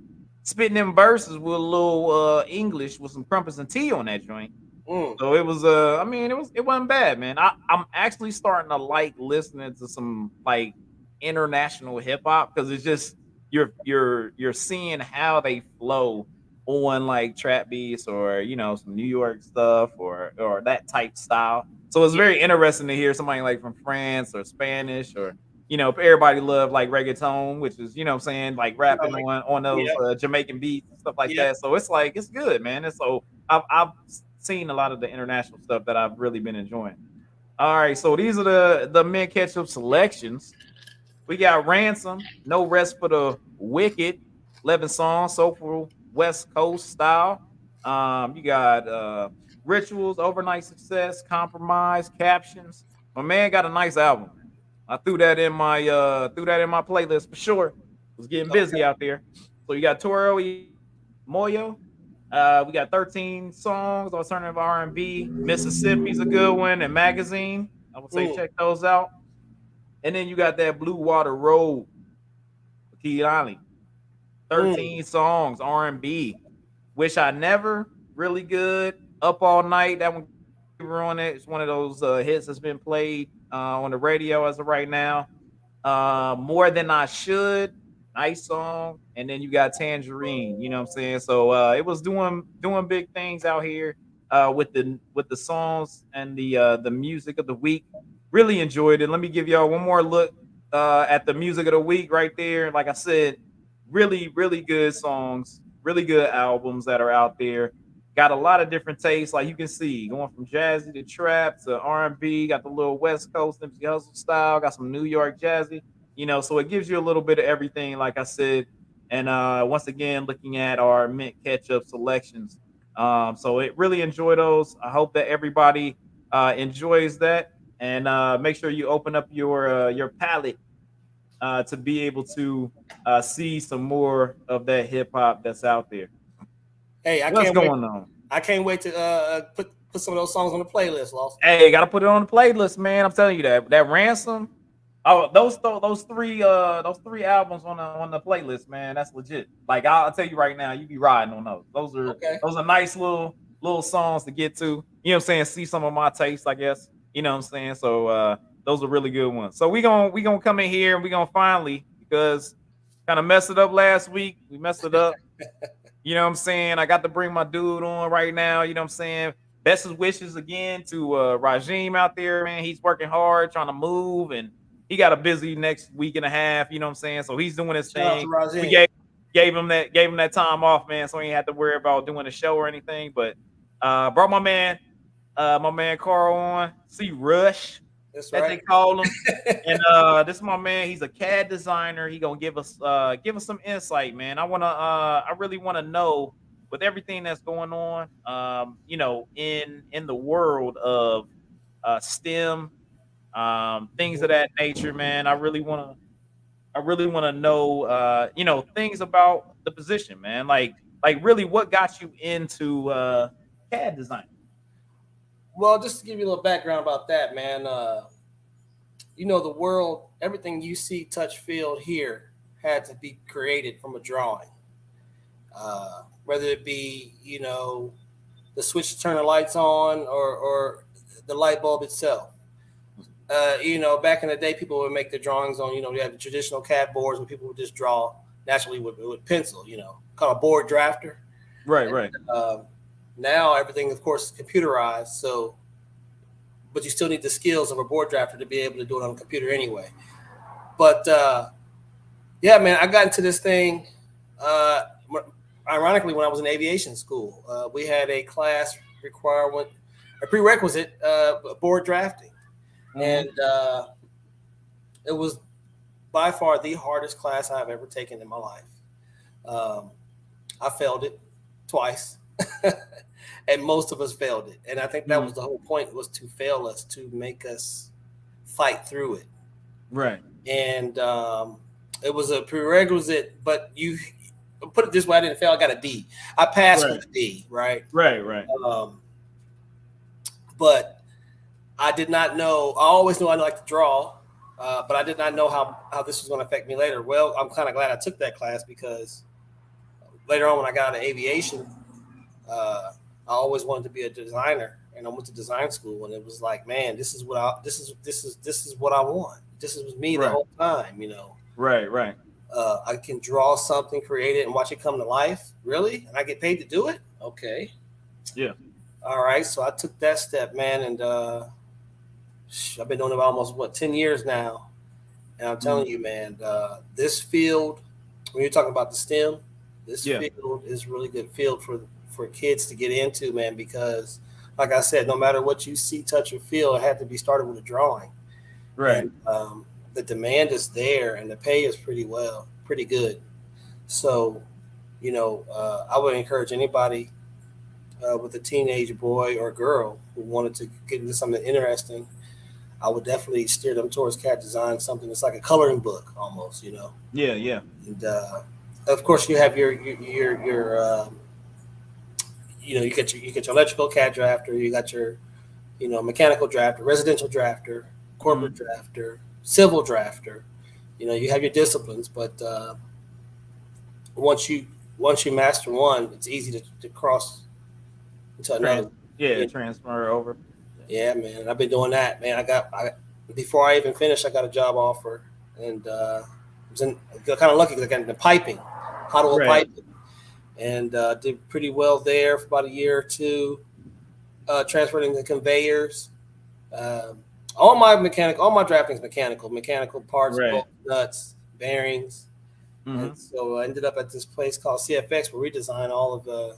them verses with a little English with some crumpets and tea on that joint. So it was I mean it wasn't bad, man. I'm actually starting to like listening to some like international hip hop because it's just you're seeing how they flow on like trap beats or you know some New York stuff or that type style. So it's very interesting to hear somebody like from France or Spanish or you know everybody love like reggaeton, which is you know what I'm saying like rapping on those Jamaican beats and stuff like that. So it's like it's good, man. And so I've seen a lot of the international stuff that I've really been enjoying. All right, so these are the men Ketchup selections. We got Ransom, No Rest for the Wicked, 11 songs, soulful West Coast style. You got Rituals, Overnight Success, Compromise, Captions. My man got a nice album. I threw that in my playlist for sure. Was getting busy out there. So you got Toro E Moyo. We got 13 songs, alternative R&B. Mississippi's a good one, and Magazine. I would say check those out. And then you got that Blue Water Road, Keanu. 13 songs, R&B. Wish I Never, really good. Up All Night, that one on it. It's one of those hits that's been played on the radio as of right now. More Than I Should, nice song. And then you got Tangerine, you know what I'm saying? So it was doing big things out here with the songs and the music of the week. Really enjoyed it. Let me give y'all one more look at the music of the week right there. Like I said, really, really good songs, really good albums that are out there. Got a lot of different tastes, like you can see, going from jazzy to trap to R&B. Got the little West Coast Nipsey Hussle style. Got some New York jazzy, you know. So it gives you a little bit of everything, like I said. And once again, looking at our mint ketchup selections. So it really enjoy those. I hope that everybody enjoys that, and make sure you open up your palette to be able to see some more of that hip hop that's out there. Hey, What's going on? I can't wait to put some of those songs on the playlist, Lost. Hey, gotta put it on the playlist, man. I'm telling you that Ransom. Oh, those three albums on the playlist, man. That's legit. Like I'll tell you right now, you be riding on those. Those are nice little songs to get to. You know what I'm saying? See some of my taste, I guess. You know what I'm saying? So those are really good ones. So we gonna come in here and we gonna finally, because kind of messed it up last week. We messed it up. You know what I'm saying? I got to bring my dude on right now. You know what I'm saying? Best of wishes again to Rajim out there, man. He's working hard, trying to move, and he got a busy next week and a half. You know what I'm saying? So he's doing his thing. We gave him that time off, man, so he ain't had to worry about doing a show or anything. But brought my man Carl on. See Rush. That's right. They call him. And this is my man. He's a CAD designer. He gonna give us some insight, man. I really wanna know with everything that's going on, you know, in the world of STEM, things of that nature, man. I really want to know, you know, things about the position, man. Like really, what got you into CAD design? Well, just to give you a little background about that, man. You know, the world, everything you see, touch, feel, hear had to be created from a drawing. Whether it be, you know, the switch to turn the lights on or the light bulb itself. You know, back in the day, people would make their drawings on, you know, they had the traditional CAD boards where people would just draw naturally with pencil, you know, called a board drafter. Right, right. Now everything, of course, is computerized. So, but you still need the skills of a board drafter to be able to do it on a computer anyway. But yeah, man, I got into this thing. Ironically, when I was in aviation school, we had a class requirement, a prerequisite, board drafting. And it was by far the hardest class I've ever taken in my life. I failed it twice, and most of us failed it. And I think that was the whole point, was to fail us, to make us fight through it. Right. And it was a prerequisite, but you put it this way, I didn't fail. I got a D. I passed with a D, right? Right, right. But I did not know. I always knew I like to draw, but I did not know how this was going to affect me later. Well, I'm kind of glad I took that class, because later on when I got into aviation, I always wanted to be a designer, and I went to design school, and it was like, man, this is what I want. This is me the whole time, you know. Right, right. I can draw something, create it, and watch it come to life. Really? And I get paid to do it? Okay. Yeah. All right. So I took that step, man, and I've been doing it almost 10 years now. And I'm telling you, man, this field, when you're talking about the STEM, this field is really good field for kids to get into, man, because like I said, no matter what you see, touch, or feel, it had to be started with a drawing. Right. And, the demand is there, and the pay is pretty good. So, you know, I would encourage anybody with a teenage boy or girl who wanted to get into something interesting, I would definitely steer them towards CAD design, something that's like a coloring book almost, you know. Yeah, yeah. And of course, you have your you know, you get your electrical CAD drafter, you got your, you know, mechanical drafter, residential drafter, corporate drafter, civil drafter. You know, you have your disciplines, but once you master one, it's easy to cross into another. Transfer over. Yeah, man. I've been doing that, man. Before I even finished, I got a job offer, and I was kind of lucky because I got into piping, hot oil piping, and did pretty well there for about a year or two. Transferred into conveyors. All my drafting is mechanical parts, bolts, nuts, bearings. And so I ended up at this place called CFX, where we design all of the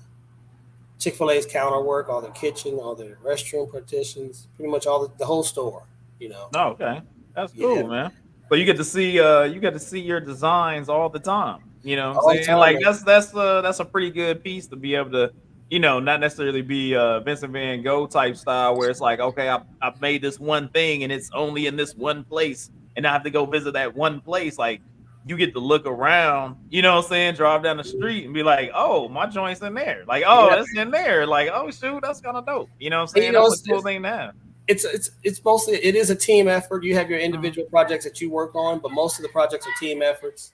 Chick-fil-A's counter work, all their kitchen, all their restroom partitions, pretty much all the whole store, you know. Oh, okay. That's cool, man. So you get to see your designs all the time. You know what I'm saying? Like that's a pretty good piece to be able to, you know, not necessarily be Vincent Van Gogh type style where it's like, okay, I've made this one thing and it's only in this one place and I have to go visit that one place. Like, you get to look around, you know what I'm saying, drive down the street and be like, oh, my joint's in there. Like, oh, that's in there. Like, oh, shoot, that's kind of dope. You know what I'm saying? That's a cool thing to have. It's mostly, it is a team effort. You have your individual projects that you work on, but most of the projects are team efforts.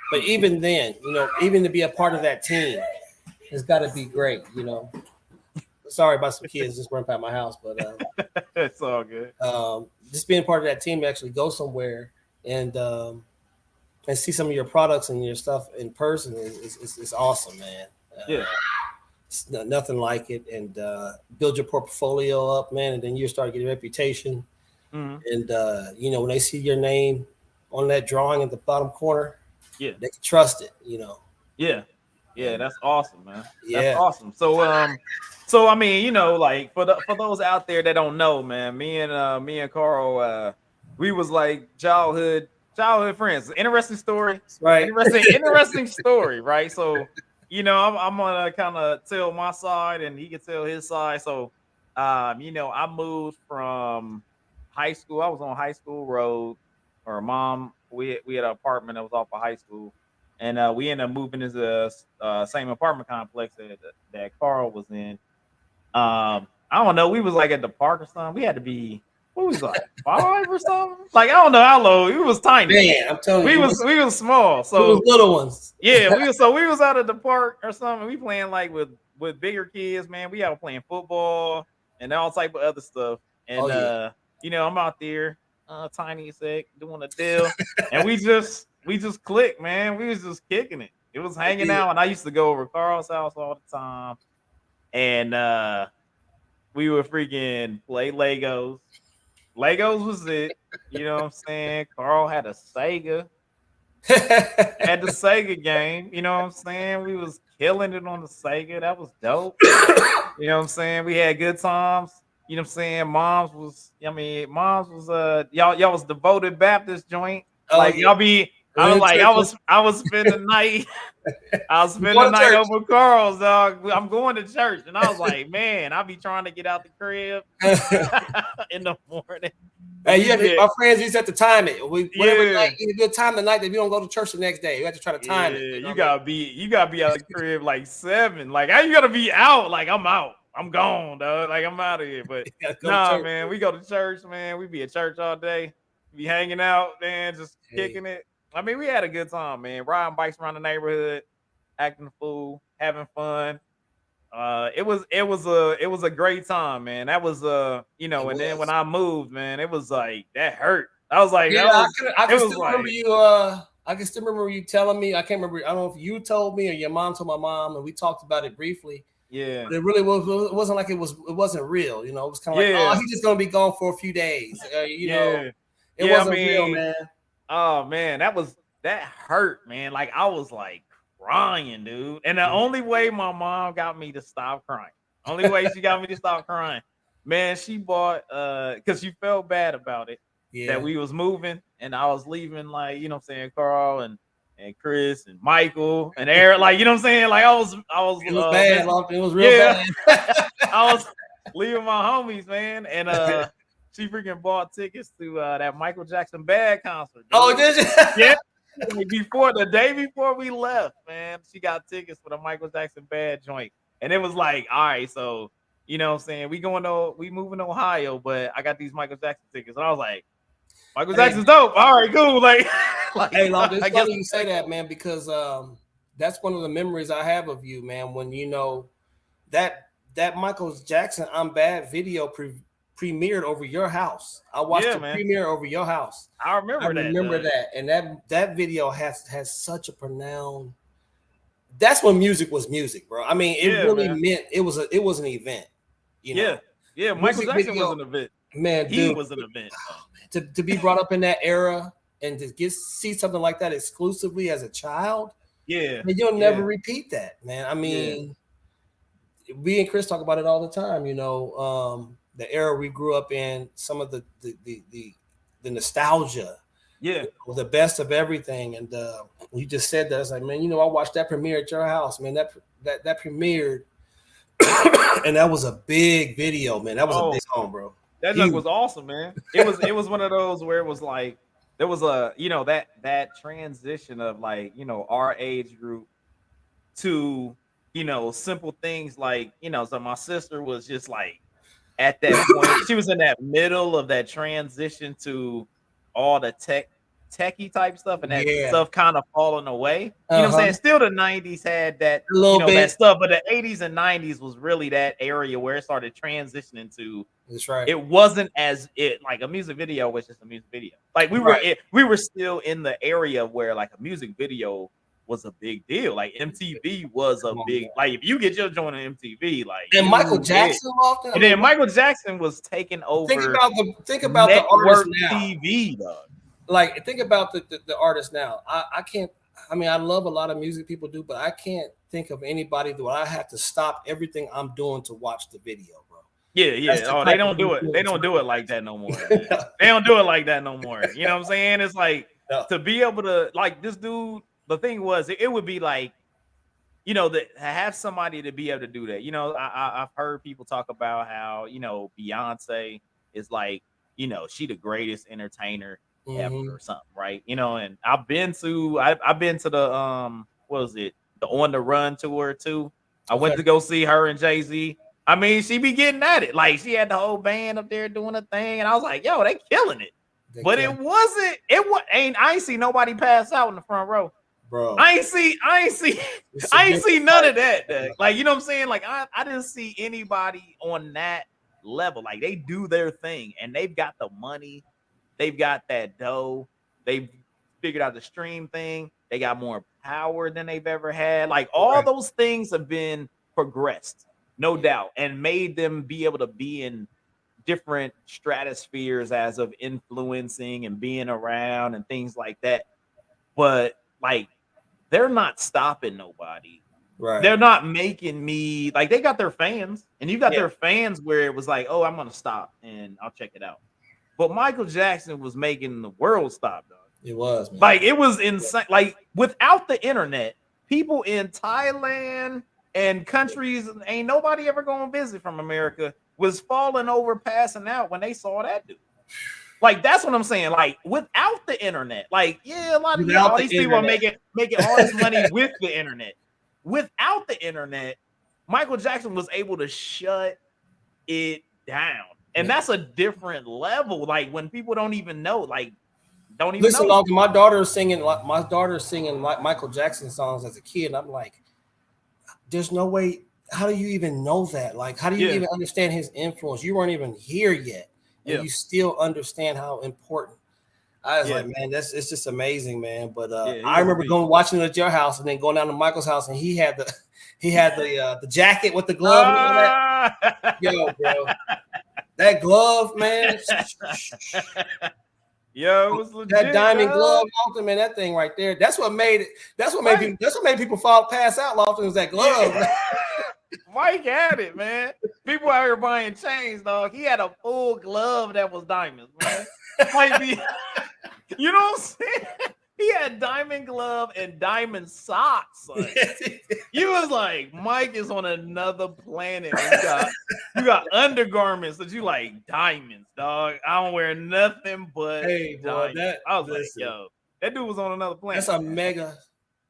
But even then, you know, even to be a part of that team, it's got to be great, you know. Sorry about some kids just running by my house, but it's all good. Just being part of that team to actually go somewhere and see some of your products and your stuff in person is awesome, man. It's nothing like it. And build your portfolio up, man, and then you start getting a reputation. And you know, when they see your name on that drawing at the bottom corner, they can trust it, you know. Yeah, that's awesome, man. That's awesome. So I mean, you know, like for those out there that don't know, man, me and Carl, we was like childhood friends. Interesting story, right? Interesting story, right? So, I'm gonna kind of tell my side, and he can tell his side. So, I moved from high school. I was on High School Road. Or mom, we had an apartment that was off of high school, and we ended up moving into the same apartment complex that Carl was in. I don't know. We was like at the park or something. We had to be, what was like 5 or something. Like I don't know how low. We was tiny. Man, I'm telling you, we was small. So we was little ones. Yeah, we was out at the park or something. We playing like with bigger kids, man. We out playing football and all type of other stuff. And I'm out there, tiny as heck, doing a deal, and we just clicked, man. We was just kicking it. It was hanging out, and I used to go over Carl's house all the time, and we would freaking play Legos. Legos was it. You know what I'm saying? Carl had a Sega. Had the Sega game. You know what I'm saying? We was killing it on the Sega. That was dope. You know what I'm saying? We had good times. You know what I'm saying? Mom's was y'all was devoted Baptist joint. Y'all be I was spending the night. I was spending the night over Carl's, dog. I'm going to church. And I was like, man, I'll be trying to get out the crib in the morning. Hey, our friends used to have to time it. Whatever night, a good time the night that we don't go to church the next day. You have to try to time it. You gotta be out of the crib like 7. Like how you gotta be out? Like I'm out. I'm gone, dog. Like I'm out of here. But nah, man, we go to church, man. We be at church all day. Be hanging out, man, just kicking it. I mean, we had a good time, man. Riding bikes around the neighborhood, acting a fool, having fun. It was a great time, man. That was and then when I moved, man, it was like that hurt. I was like, I can still remember you. I can still remember you telling me. I can't remember. I don't know if you told me or your mom told my mom, and we talked about it briefly. Yeah, but it really was. It wasn't like it wasn't real. It was kind of like, oh, he's just gonna be gone for a few days. It wasn't real, man. Oh man, that hurt, man. Like I was like crying, dude. And the only way my mom got me to stop crying, man, she bought because she felt bad about it. That we was moving and I was leaving, like, you know what I'm saying, Carl and Chris and Michael and Eric, like, you know what I'm saying? Like I was it was bad. It was real bad. I was leaving my homies, man, and she freaking bought tickets to that Michael Jackson Bad concert. Dude. Oh, did you? Yeah. The day before we left, man, she got tickets for the Michael Jackson Bad joint. And it was like, all right, so, you know what I'm saying? We moving to Ohio, but I got these Michael Jackson tickets. And I was like, Michael Jackson's dope. All right, cool. Like hey, Long, it's funny you say that, man, because that's one of the memories I have of you, man, when that Michael Jackson I'm Bad video premiered over your house. I watched the premiere over your house. I remember that. And that video has such a profound. That's when music was music, bro. I mean, it really meant it was an event. Yeah. Michael Jackson was an event. Man, he was an event. Oh, man. To be brought up in that era and to see something like that exclusively as a child. Yeah. I mean, you'll never repeat that, man. I mean, we and Chris talk about it all the time, the era we grew up in, some of the nostalgia, the best of everything. And you just said that. I was like, man, I watched that premiere at your house, man. That premiered, and that was a big video, man. That was a big song, bro. That junk was awesome, man. It was one of those where it was like there was a that transition of like our age group to simple things like so my sister was just like. At that point, she was in that middle of that transition to all the techie type stuff, and that stuff kind of falling away. You know what I'm saying? Still, the 90s had that that stuff, but the 80s and 90s was really that area where it started transitioning to. That's right. It wasn't like a music video was just a music video. Like we were still in the area where like a music video was a big deal. Like MTV was a big, like if you get your joint on MTV, like and Michael Jackson often, and then Michael Jackson was taking over. Think about the artist now. TV, dog. Like think about the artist now. I can't. I mean, I love a lot of music people do, but I can't think of anybody that I have to stop everything I'm doing to watch the video, bro. Yeah. Oh, they don't do it. They don't do it like that no more. They don't do it like that no more. You know what I'm saying? It's like to be able to like this dude. The thing was, it would be like you know, that have somebody to be able to do that. You know, I've heard people talk about how, you know, Beyonce is like, you know, she the greatest entertainer ever or something, right? You know, and I've been to the what was it, the On the Run tour too. I went to go see her and Jay-Z. I mean, she be getting at it. Like, she had the whole band up there doing a thing, and I was like, yo, they killing it. But it wasn't, I ain't see nobody pass out in the front row. Bro, I ain't see none of that. Like, you know what I'm saying? Like, I didn't see anybody on that level. Like, they do their thing, and they've got the money, they've got that dough, they've figured out the stream thing, they got more power than they've ever had. Like, all those things have been progressed, no doubt, and made them be able to be in different stratospheres as of influencing and being around and things like that. But like, they're not stopping nobody. Right. They're not making me, like, they got their fans, and you got their fans where it was like, oh, I'm gonna stop and I'll check it out. But Michael Jackson was making the world stop, dog. It was, man. Like, it was insane. Like, without the internet, people in Thailand and countries ain't nobody ever going to visit from America was falling over, passing out when they saw that dude. Like, that's what I'm saying. Like, without the internet, like, yeah, a lot of all these people are making all this money with the internet. Without the internet, Michael Jackson was able to shut it down, and that's a different level. Like, when people don't even know, like, don't even listen. know. My daughter's singing Michael Jackson songs as a kid, and I'm like, there's no way. How do you even know that? Like, how do you even understand his influence? You weren't even here yet, and you still understand how important. I was like, man, it's just amazing, man. But I remember watching it at your house, and then going down to Michael's house, and he had the jacket with the glove and all that. Yo, bro, that glove, man. Yo, it was legit, that diamond glove, Lofton, man. That thing right there. That's what made it. That's what made people pass out. Lofton was that glove. Yeah. Mike had it, man. People out here buying chains, dog. He had a full glove that was diamonds, man. You know what I'm saying? He had diamond glove and diamond socks. Like, you was like, Mike is on another planet. You got undergarments that you like diamonds, dog. I don't wear nothing but diamonds. I was like, yo, that dude was on another planet. That's a mega,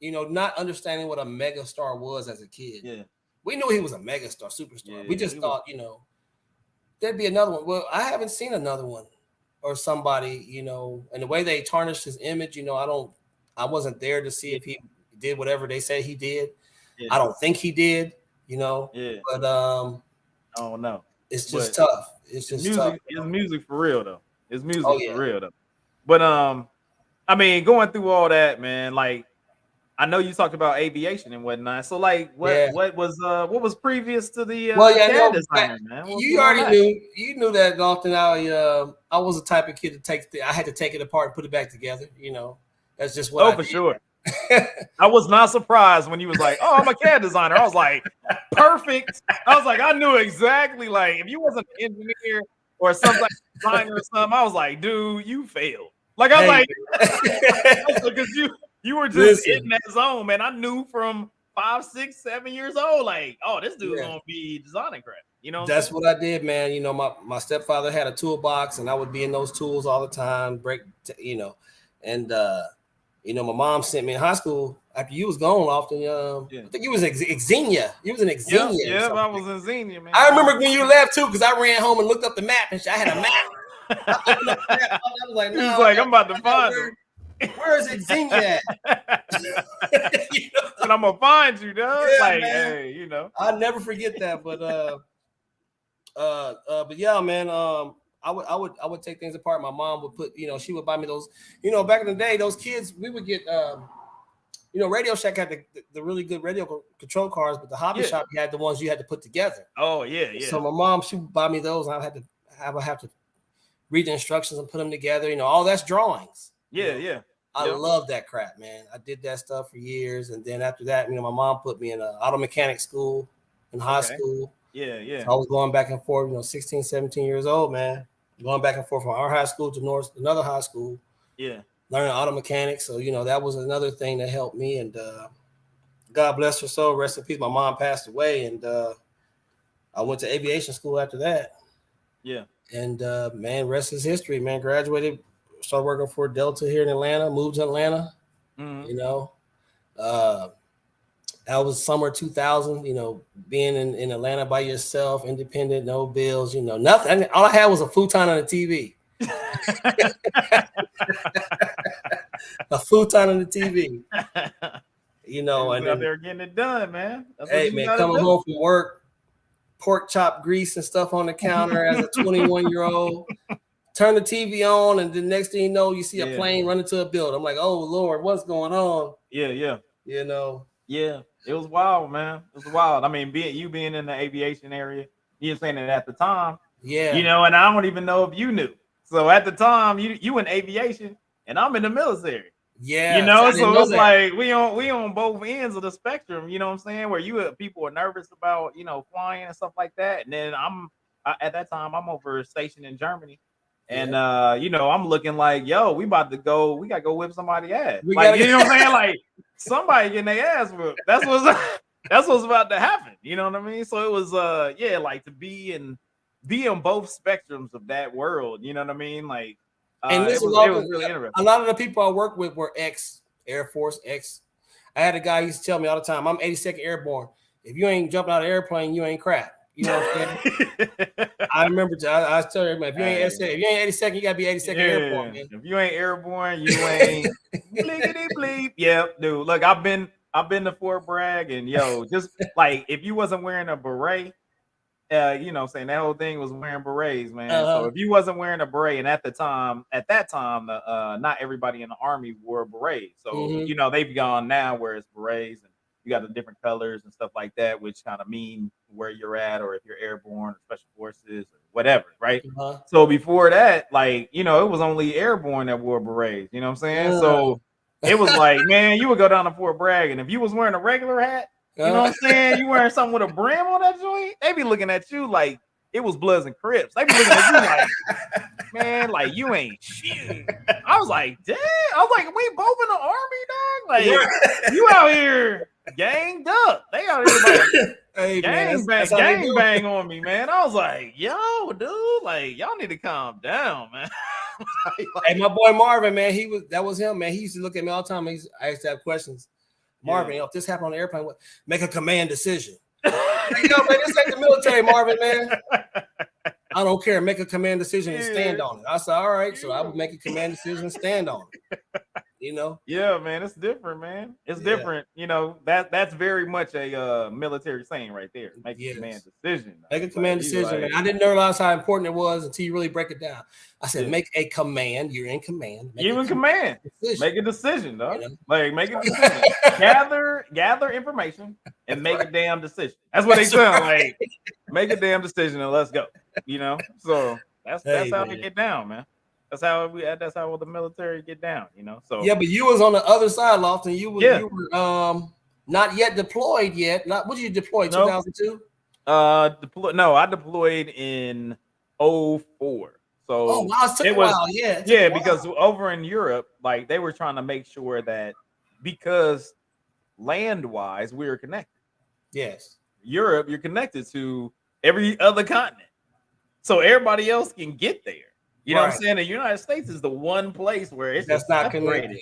not understanding what a mega star was as a kid. Yeah. We knew he was a mega star, superstar. Yeah, we just thought, there'd be another one. Well, I haven't seen another one. Or somebody, and the way they tarnished his image, I wasn't there to see if he did whatever they said he did. Yeah. I don't think he did, but I don't know. It's just tough. It's just music, tough. It's music for real though. It's music for real though. But I mean, going through all that, man, like, I know you talked about aviation and whatnot. So, like, what was previous to the CAD designer, man? You already knew that often. I was the type of kid to I had to take it apart and put it back together. That's just what. Oh, for sure. I was not surprised when you was like, "Oh, I'm a CAD designer." I was like, "Perfect." I was like, I knew exactly. Like, if you wasn't an engineer or some like designer or something, I was like, "Dude, you failed." Like, I was like, because you were just in that zone, man. I knew from 5, 6, 7 years old, like, oh, this dude's gonna be designing crap. That's what I did, man. My stepfather had a toolbox, and I would be in those tools all the time. And my mom sent me in high school after you was gone. Often, I think you was Xenia. You was in Xenia. Yeah, I was in Xenia, man. I remember when you left too, because I ran home and looked up the map, and I had a map. I was like, no, I'm about to find him. Where is Xenia at? And I'm gonna find you, dog. Yeah, like, man. hey, I'll never forget that. But yeah, man. I would take things apart. My mom would put, she would buy me those, back in the day, those kids, we would get, Radio Shack had the really good radio control cars, but the hobby shop had the ones you had to put together. Oh yeah. So my mom, she would buy me those, and I would have to read the instructions and put them together. All that's drawings. Yeah. I love that crap, man. I did that stuff for years, and then after that, my mom put me in an auto mechanic school in high school. Yeah. So I was going back and forth, 16, 17 years old, man. Going back and forth from our high school to another high school. Yeah. Learning auto mechanics. So, that was another thing that helped me. And God bless her soul. Rest in peace. My mom passed away, and I went to aviation school after that. Yeah. And man, rest is history. Man, graduated, started working for Delta here in Atlanta. Moved to Atlanta. Mm-hmm. You know, that was summer 2000. You know, being in Atlanta by yourself, independent, no bills. You know, nothing. All I had was a futon on the TV. A futon on the TV. You know, and out there getting it done, man. That's hey, man, coming home from work, pork chop grease and stuff on the counter as a 21-year-old. Turn the TV on, and the next thing you know, you see a plane run into a building. I'm like, oh Lord, what's going on? Yeah. You know. Yeah, it was wild, man. It was wild. I mean, being in the aviation area, you were saying it at the time. Yeah. You know, and I don't even know if you knew. So at the time, you in aviation, and I'm in the military. Yeah, you know, so it's like we on both ends of the spectrum. You know what I'm saying? Where people are nervous about flying and stuff like that, and then at that time I'm over stationed in Germany, and I'm looking like, yo, we gotta go whip somebody's ass. You know what I'm saying? Like somebody getting their ass whipped. That's what's about to happen. You know what I mean? So it was like to be on both spectrums of that world. You know what I mean? Like. And this it was really interesting. A lot of the people I work with were ex-Air Force, I had a guy who used to tell me all the time, I'm 82nd Airborne. If you ain't jumping out of an airplane, you ain't crap. You know what I'm saying? I remember, I was telling everybody, if you ain't 82nd, you got to be 82nd Airborne, man. If you ain't airborne, you ain't bleepity bleep. Yep, dude. Look, I've been to Fort Bragg, and just like if you wasn't wearing a beret, saying that whole thing was wearing berets, man. So if you wasn't wearing a beret, and at that time, not everybody in the Army wore berets. So they've gone now where it's berets, and you got the different colors and stuff like that, which kind of mean where you're at, or if you're airborne or special forces or whatever, right? So before that, like it was only airborne that wore berets. You know what I'm saying? So it was like, man, you would go down to Fort Bragg, and if you was wearing a regular hat. You know what I'm saying? You wearing something with a brim on that joint? They be looking at you like it was Bloods and Crips. They be looking at you like, man, like you ain't shit. I was like, damn. I was like, we both in the Army, dog. Like you out here ganged up. They out here like gang bang on me, man. I was like, yo, dude, like y'all need to calm down, man. Hey, my boy Marvin, man, that was him, man. He used to look at me all the time. I used to have questions. Marvin, if this happened on the airplane, make a command decision. Man, this ain't the military, Marvin, man. I don't care. Make a command decision and stand on it. I said, all right. So I would make a command decision and stand on it. Yeah, man, it's different, man. It's different. That's very much a military saying right there. Make a command decision. Make a command decision. Man. I didn't realize how important it was until you really break it down. I said, make a command. You're in command. You're in command. Make a decision, dog. Like make a decision. gather information and make a damn decision. That's what they sound like. Make a damn decision and let's go. So that's how they get down, man. That's how the military get down, So yeah, but you was on the other side, Lofton. You were not yet deployed yet. What did you deploy? 2002? I deployed in 2004. So it was a while. Yeah, because over in Europe, like they were trying to make sure that because land-wise we were connected. Yes. Europe, you're connected to every other continent. So everybody else can get there. You know what I'm saying? The United States is the one place where it's just not separated.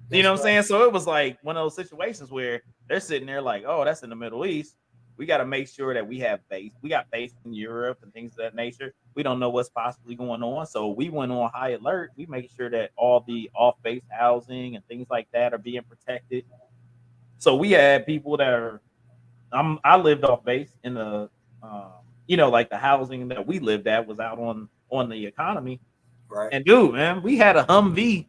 You know what I'm saying? So it was like one of those situations where they're sitting there like, oh, that's in the Middle East. We got to make sure that we have base. We got base in Europe and things of that nature. We don't know what's possibly going on. So we went on high alert. We make sure that all the off-base housing and things like that are being protected. So we had people that are, I lived off base in the, like the housing that we lived at was out on the economy. Right. And dude, man, we had a Humvee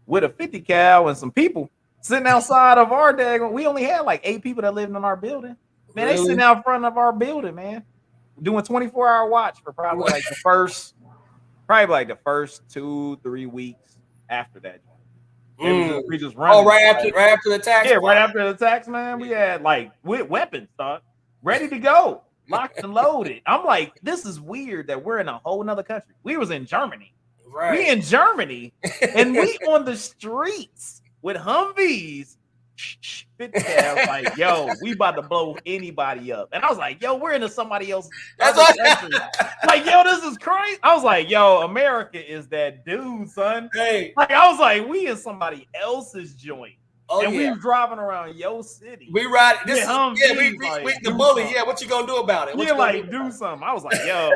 with a 50 cal and some people sitting outside of our daggone. We only had like 8 people that lived in our building. Man, they sitting out front of our building, man, doing 24-hour watch for probably like the first 2-3 weeks after that. We just run. Oh, right after the attacks. Yeah, right after the attacks, man. We had like with weapons, dog, ready to go, locked and loaded. I'm like, this is weird that we're in a whole nother country. We was in Germany. Right. We in Germany, and we on the streets with Humvees, 50 cal, like, yo, we about to blow anybody up. And I was like, yo, we're into somebody else's country. Like, yo, this is crazy. I was like, yo, America is that dude, son. Hey. Like, I was like, we in somebody else's joint. Oh, and we was driving around your city. We ride this. We the bully. Yeah, what you gonna do about it? Yeah, like do something. I was like, yo,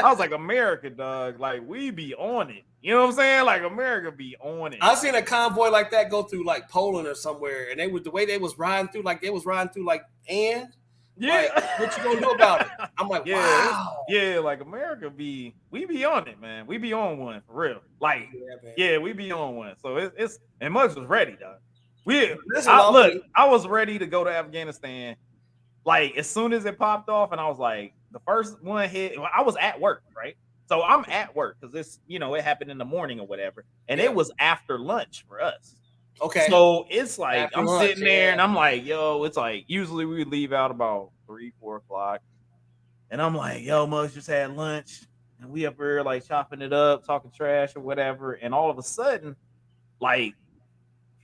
I was like, America, dog. Like we be on it. You know what I'm saying? Like America be on it. I seen a convoy like that go through like Poland or somewhere, and they was the way they was riding through, like and. Yeah, like, what you gonna do about it? I'm like, wow. Yeah, like America we be on it, man. We be on one for real. Like, we be on one. So it's and Muggs was ready, dog. I was ready to go to Afghanistan. Like as soon as it popped off, and I was like, the first one hit. I was at work, right? So I'm at work because this, it happened in the morning or whatever, and it was after lunch for us. Okay. So it's like after I'm lunch, sitting there, and I'm like, yo, it's like usually we leave out about 3-4 o'clock, and I'm like, yo, Muggs just had lunch, and we up here like chopping it up, talking trash or whatever, and all of a sudden, like.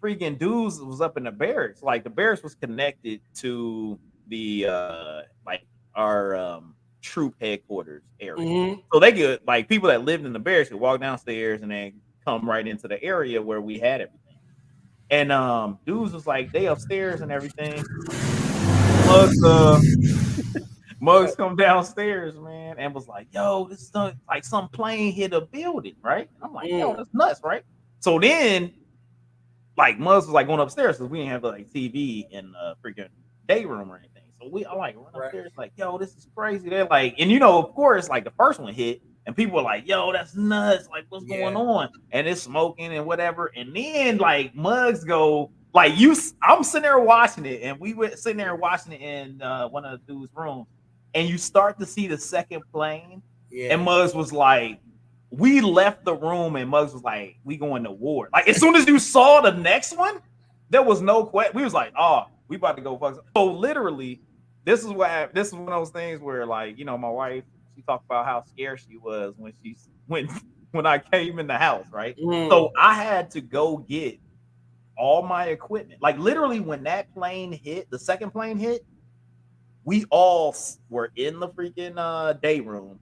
Freaking dudes was up in the barracks. Like the barracks was connected to the our troop headquarters area. Mm-hmm. So they could like people that lived in the barracks could walk downstairs and then come right into the area where we had everything. And dudes was like they upstairs and everything. Muggs come downstairs, man, and was like, yo, this is like some plane hit a building, right? I'm like, yo, that's nuts, right? So then like Muggs was like going upstairs because we didn't have like TV in the freaking day room or anything. So I like run upstairs like, yo, this is crazy. They're like, and of course, like the first one hit, and people were like, yo, that's nuts. Like, what's going on? And it's smoking and whatever. And then like Muggs go like I'm sitting there watching it, and we were sitting there watching it in one of the dude's rooms, and you start to see the second plane, and Muggs was like. We left the room and Muggs was like, we going to war. Like, as soon as you saw the next one, there was no question. We was like, oh, we about to go fuck. So literally, this is one of those things where like, my wife, she talked about how scared she was when I came in the house, right? So I had to go get all my equipment. Like literally when that plane hit, the second plane hit, we all were in the freaking day room.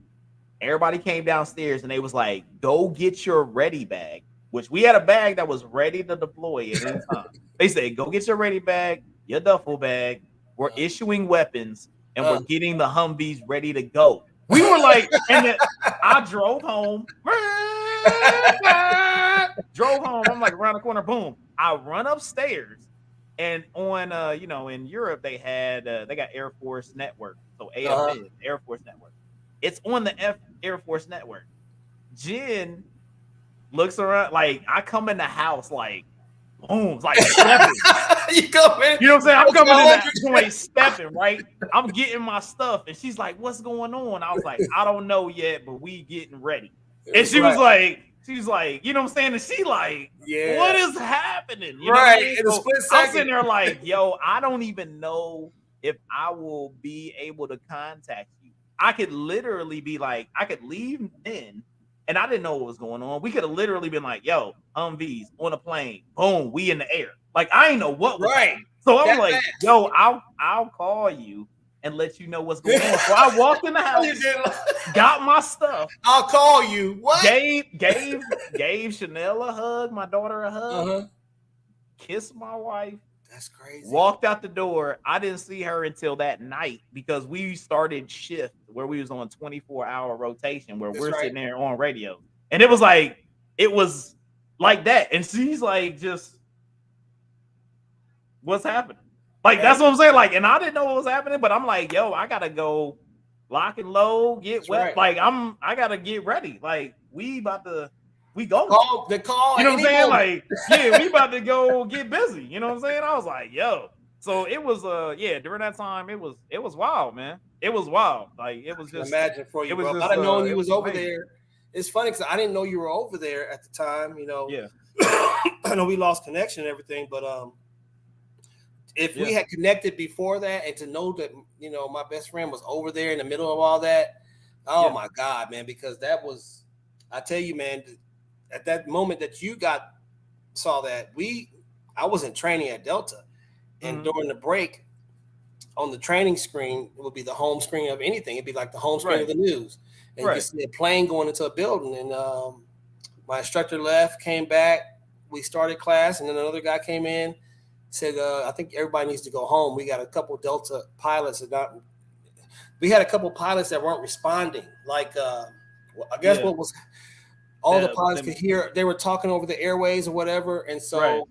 Everybody came downstairs and they was like, go get your ready bag, which we had a bag that was ready to deploy at any time. They said, go get your ready bag, your duffel bag. We're issuing weapons and we're getting the Humvees ready to go. We were like, and then I drove home. I'm like around the corner, boom. I run upstairs and on, in Europe, they got Air Force Network. So AFN, Air Force Network. It's on the Air Force Network. Jen looks around like I come in the house like boom, like stepping. You come in. You know what I'm saying? I'm coming in the joint stepping, right? I'm getting my stuff, and she's like, "What's going on?" I was like, "I don't know yet, but we getting ready." And she was like, you know what I'm saying? And she like, what is happening? You know in a split second. I'm sitting there like, yo, I don't even know if I will be able to contact you. I could literally be like, I could leave then, and I didn't know what was going on. We could have literally been like, yo, Humvees on a plane, boom, we in the air. Like I ain't know what was happening. So I'm like, yo, I'll call you and let you know what's going on. So I walked in the house, got my stuff. I'll call you. What? Gave Chanel a hug, my daughter a hug, kissed my wife. That's crazy. Walked out the door. I didn't see her until that night because we started shift where we was on 24-hour rotation where we're sitting there on radio. And it was like that. And she's like, just what's happening? Like, that's what I'm saying. Like, and I didn't know what was happening, but I'm like, yo, I gotta go lock and load, get wet. Like, I gotta get ready. Like, we go. The call. You know what I'm saying? Like, we about to go get busy. You know what I'm saying? I was like, yo. So it was during that time, it was wild, man. It was wild. Like it was just imagine for you, bro. I didn't know you was over there. It's funny because I didn't know you were over there at the time, Yeah. I know we lost connection and everything, but if we had connected before that and to know that, my best friend was over there in the middle of all that, my God, man, because that was, I tell you, man, at that moment that you saw that, I was in training at Delta, And during the break, on the training screen, it would be the home screen of anything. It'd be like the home screen of the news. And you could see a plane going into a building. And my instructor left, came back. We started class, and then another guy came in, said, I think everybody needs to go home. We got a couple Delta pilots we had a couple pilots that weren't responding. Like, I guess what was all the pilots could hear, they were talking over the airways or whatever. And so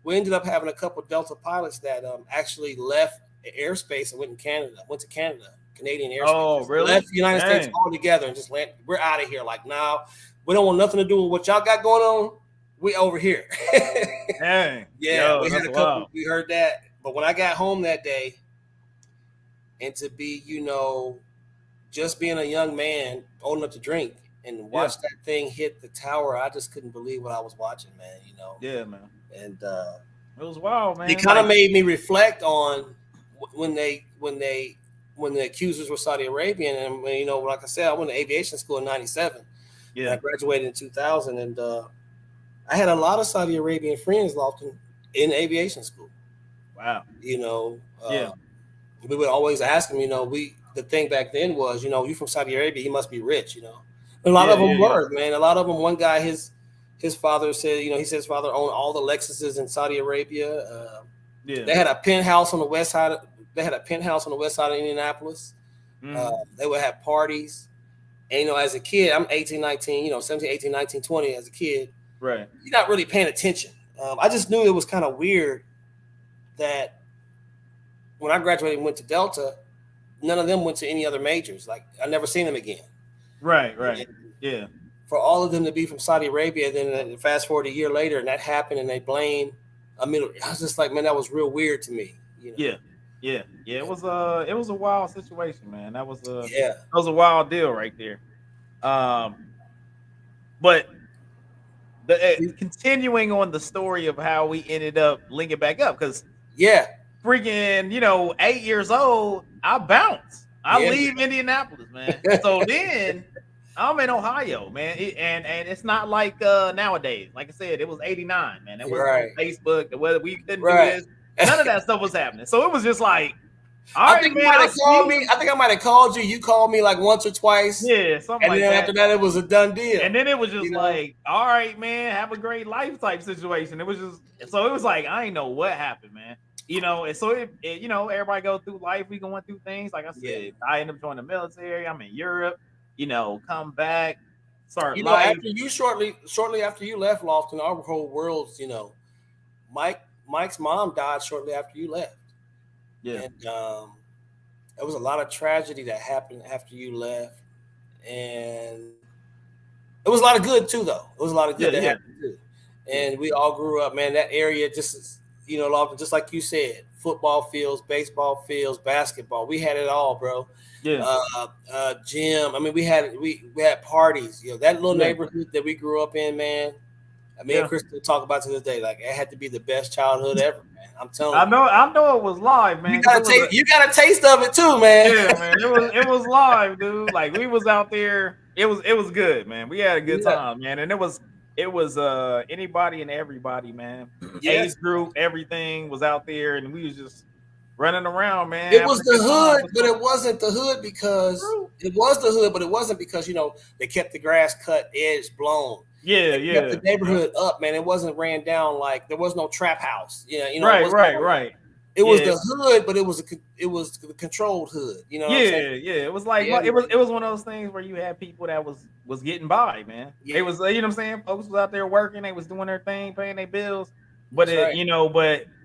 we ended up having a couple Delta pilots that actually left the airspace and went to Canada, Canadian airspace. Oh, really? Left the United States altogether and just landed. We're out of here. Like, now we don't want nothing to do with what y'all got going on. We over here. Dang. Yeah, we had a couple. We heard that. But when I got home that day, and to be, just being a young man old enough to drink and watch that thing hit the tower, I just couldn't believe what I was watching, man. Yeah, man. And it was wild, man. It kind of made me reflect on when the accusers were Saudi Arabian, and like I said, I went to aviation school in '97. Yeah, I graduated in 2000, and I had a lot of Saudi Arabian friends, Lofton, in aviation school. Wow. We would always ask them. The thing back then was, you from Saudi Arabia, you must be rich. A lot of them were, man. A lot of them. One guy, his father said, he said his father owned all the Lexuses in Saudi Arabia. They had a penthouse on the west side. They had a penthouse on the west side of Indianapolis. They would have parties. And, as a kid, I'm 18, 19, 17, 18, 19, 20 as a kid. Right. You're not really paying attention. I just knew it was kind of weird that when I graduated and went to Delta, none of them went to any other majors. Like, I never seen them again. Right. And for all of them to be from Saudi Arabia, then fast forward a year later, and that happened, and they blame a middle. I was just like, man, that was real weird to me. Yeah. It was a wild situation, man. That was a wild deal right there. But continuing on the story of how we ended up linking back up, because freaking 8 years old, I bounce. I leave Indianapolis, man. So then I'm in Ohio, man, and it's not like nowadays. Like I said, it was '89, man. It wasn't on Facebook. Whether we couldn't do this, none of that stuff was happening. So it was just like, I think I might have called you. You called me like once or twice. Yeah, something like that. And then after that, it was a done deal. And then it was just like, all right, man, have a great life type situation. It was just, so it was like, I ain't know what happened, man. And so it everybody go through life. We going through things. Like I said, I ended up joining the military. I'm in Europe. Come back, start life. After you shortly after you left Lofton, our whole world's, Mike's mom died shortly after you left. Yeah. And there was a lot of tragedy that happened after you left. And it was a lot of good too, though. It was a lot of good that happened too. And we all grew up, man. That area just, Lofton, just like you said, football fields, baseball fields, basketball. We had it all, bro. Yeah. Gym. I mean, we had parties. That little neighborhood that we grew up in, man. Me and Chris talk about to this day. Like, it had to be the best childhood ever, man. I'm telling you. I know it was live, man. You got a taste of it too, man. Yeah, man. It was live, dude. Like, we was out there. It was good, man. We had a good time, man. And it was anybody and everybody, man. Age group, everything was out there, and we was just running around, man. It was the hood, but it wasn't the hood because it was the hood, but it wasn't because they kept the grass cut, edge blown. Kept the neighborhood up, man. It wasn't ran down like there was no trap house. Right. It was the hood, but it was the controlled hood. It was like it was one of those things where you had people that was getting by, man. It was what I'm saying. Folks was out there working, they was doing their thing, paying their bills, but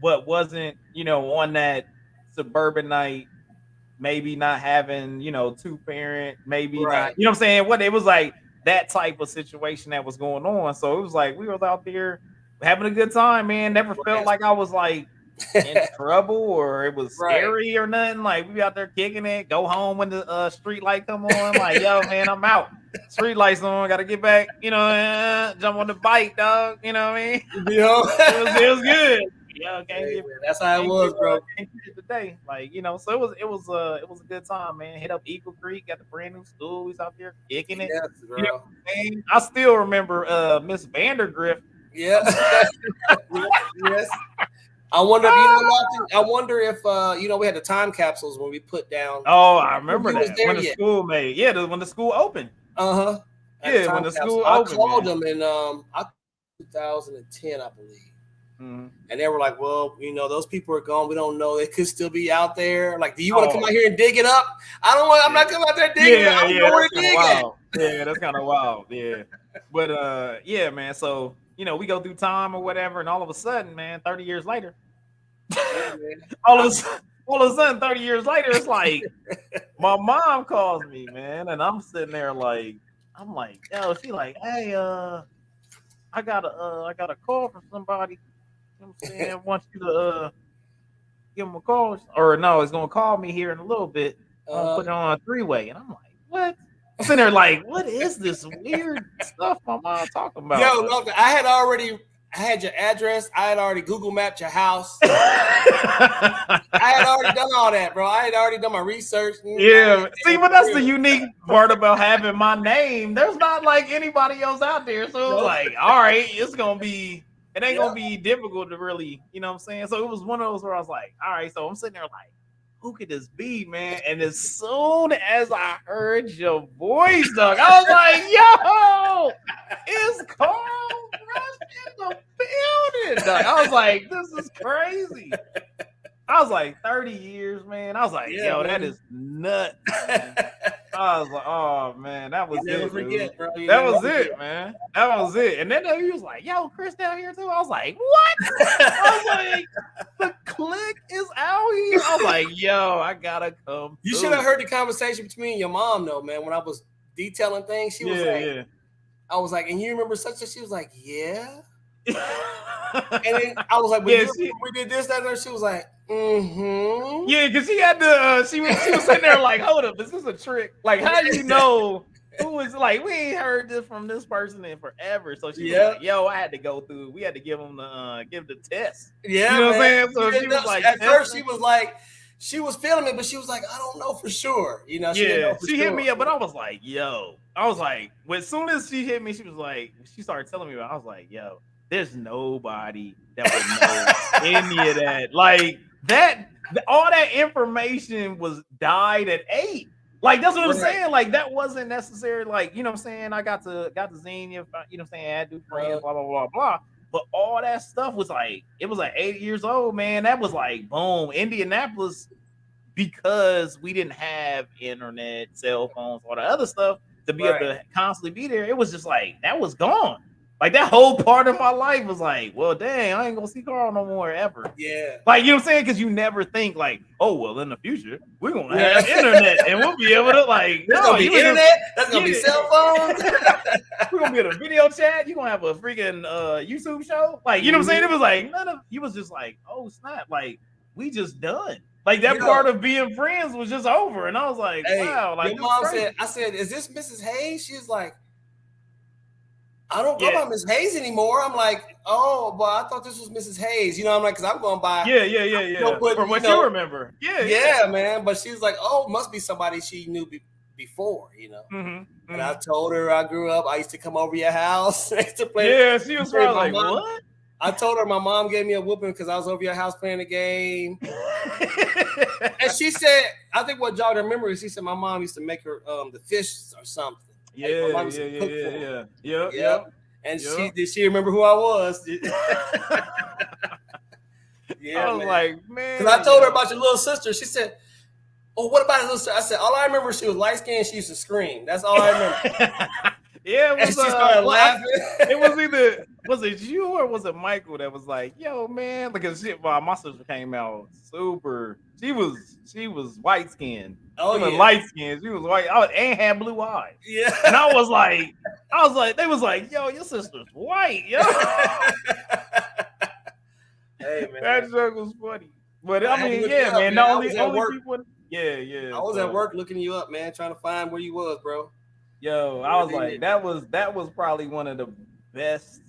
but wasn't on that suburban night, maybe not having 2-parent, maybe not. You know what I'm saying? What it was like. That type of situation that was going on. So it was like we was out there having a good time, man. Never felt like I was like in trouble or it was scary or nothing. Like we out there kicking it, go home when the street light come on. Like, yo, man, I'm out. Street lights on, gotta get back, jump on the bike, dog. You know what I mean? It was good. That's how it was, bro. Today, so it was a good time, man. Hit up Eagle Creek, got the brand new school. We was out there kicking it. Yes, bro. I still remember Miss Vandergrift. Yeah. Yes. I wonder if I wonder if we had the time capsules when we put down. Oh, I remember that when the school made. Yeah, when the school opened. Yeah, when the school opened. I called them in 2010, I believe. Mm-hmm. And they were like, well, those people are gone. We don't know. It could still be out there. Like, do you want to come out here and dig it up? I'm not coming out there digging it up. I don't know where to dig it. Yeah, that's kind of wild. Yeah. But yeah, man. So, we go through time or whatever, and all of a sudden, man, 30 years later, all of a sudden, 30 years later, it's like my mom calls me, man, and I'm sitting there like, yo, she like, hey, I got a call from somebody. You know what I'm saying? I want you to give him a call, or no, it's gonna call me here in a little bit. Put it on a 3-way, and I'm like, what? I'm sitting there like, what is this weird stuff my mom talking about? Yo, look, I had your address. I had already Google mapped your house. I had already done all that, bro. I had already done my research. Yeah. See, but that's the unique part about having my name. There's not like anybody else out there. So it's like, all right, it ain't gonna be difficult to really, you know what I'm saying? So it was one of those where I was like, all right, so I'm sitting there like, who could this be, man? And as soon as I heard your voice, dog, I was like, yo, it's Carl Rush in the building, dog. I was like, this is crazy. I was like, 30 years, man. I was like, yo, man. That is nuts. I was like, oh, man, that was it. Forget, bro. That was it, man. That was it. And then he was like, yo, Chris down here, too. I was like, what? I was like, the clique is out here. I was like, yo, I got to come. You should have heard the conversation between your mom, though, man, when I was detailing things. She was I was like, and you remember such a, she was like, yeah. And then I was like, we did this, that, and she was like, mm-hmm. Yeah, because she had to, she was sitting there like, hold up, is this a trick? Like, how do you know who was like, we ain't heard this from this person in forever. So she was like, yo, I had to go through, we had to give them the test. Yeah. You know what I'm saying? So she was like, at first she was like, she was feeling it, but she was like, I don't know for sure. She hit me up, but I was like, yo. I was like, as soon as she hit me, she was like, she started telling me about it. I was like, yo, there's nobody that would know any of that. Like that, all that information was died at 8. Like that's what I'm saying. Like that wasn't necessary. Like, you know what I'm saying? I got to Xenia, you know what I'm saying? I had to do friends, blah, blah, blah, blah. But all that stuff was like, it was like 8 years old, man. That was like, boom, Indianapolis, because we didn't have internet, cell phones, all the other stuff to be able to constantly be there. It was just like, that was gone. Like that whole part of my life was like, well, dang, I ain't gonna see Carl no more ever. Yeah. Like, you know what I'm saying? Because you never think like, oh, well, in the future, we're gonna have internet and we'll be able to like, there's gonna be internet, that's gonna be cell phones. We're gonna be in a video chat, you're gonna have a freaking YouTube show. Like, you know what I'm saying? It was like you was just like, oh snap, like we just done. Like that part of being friends was just over. And I was like, wow, like your mom said, I said, is this Mrs. Hayes? She's like, I don't go by Miss Hayes anymore. I'm like, oh, but I thought this was Mrs. Hayes. I'm like, because I'm going by. Yeah. From what you remember. Yeah, man. But she's like, oh, must be somebody she knew before, Mm-hmm. And I told her I grew up. I used to come over your house. I used to play. Yeah, she was probably like, what? I told her my mom gave me a whooping because I was over your house playing the game. And she said, I think what y'all remember is she said my mom used to make her the fish or something. Yeah. And she remember who I was? I was like, man. Because I told her about your little sister. She said, oh, what about his little sister? I said, all I remember is she was light skinned. She used to scream. That's all I remember. It was. And she started laughing. It was either was it you or was it Michael that was like, yo, man, because my sister came out super. She was white skinned. Oh, she was light skinned. She was white. And had blue eyes. Yeah. And I was like, they was like, yo, your sister's white, yo. Hey, man. That joke was funny. But I mean, man. Not only people. Yeah. I was at work looking you up, man, trying to find where you was, bro. Yo, I was like, that was probably one of the best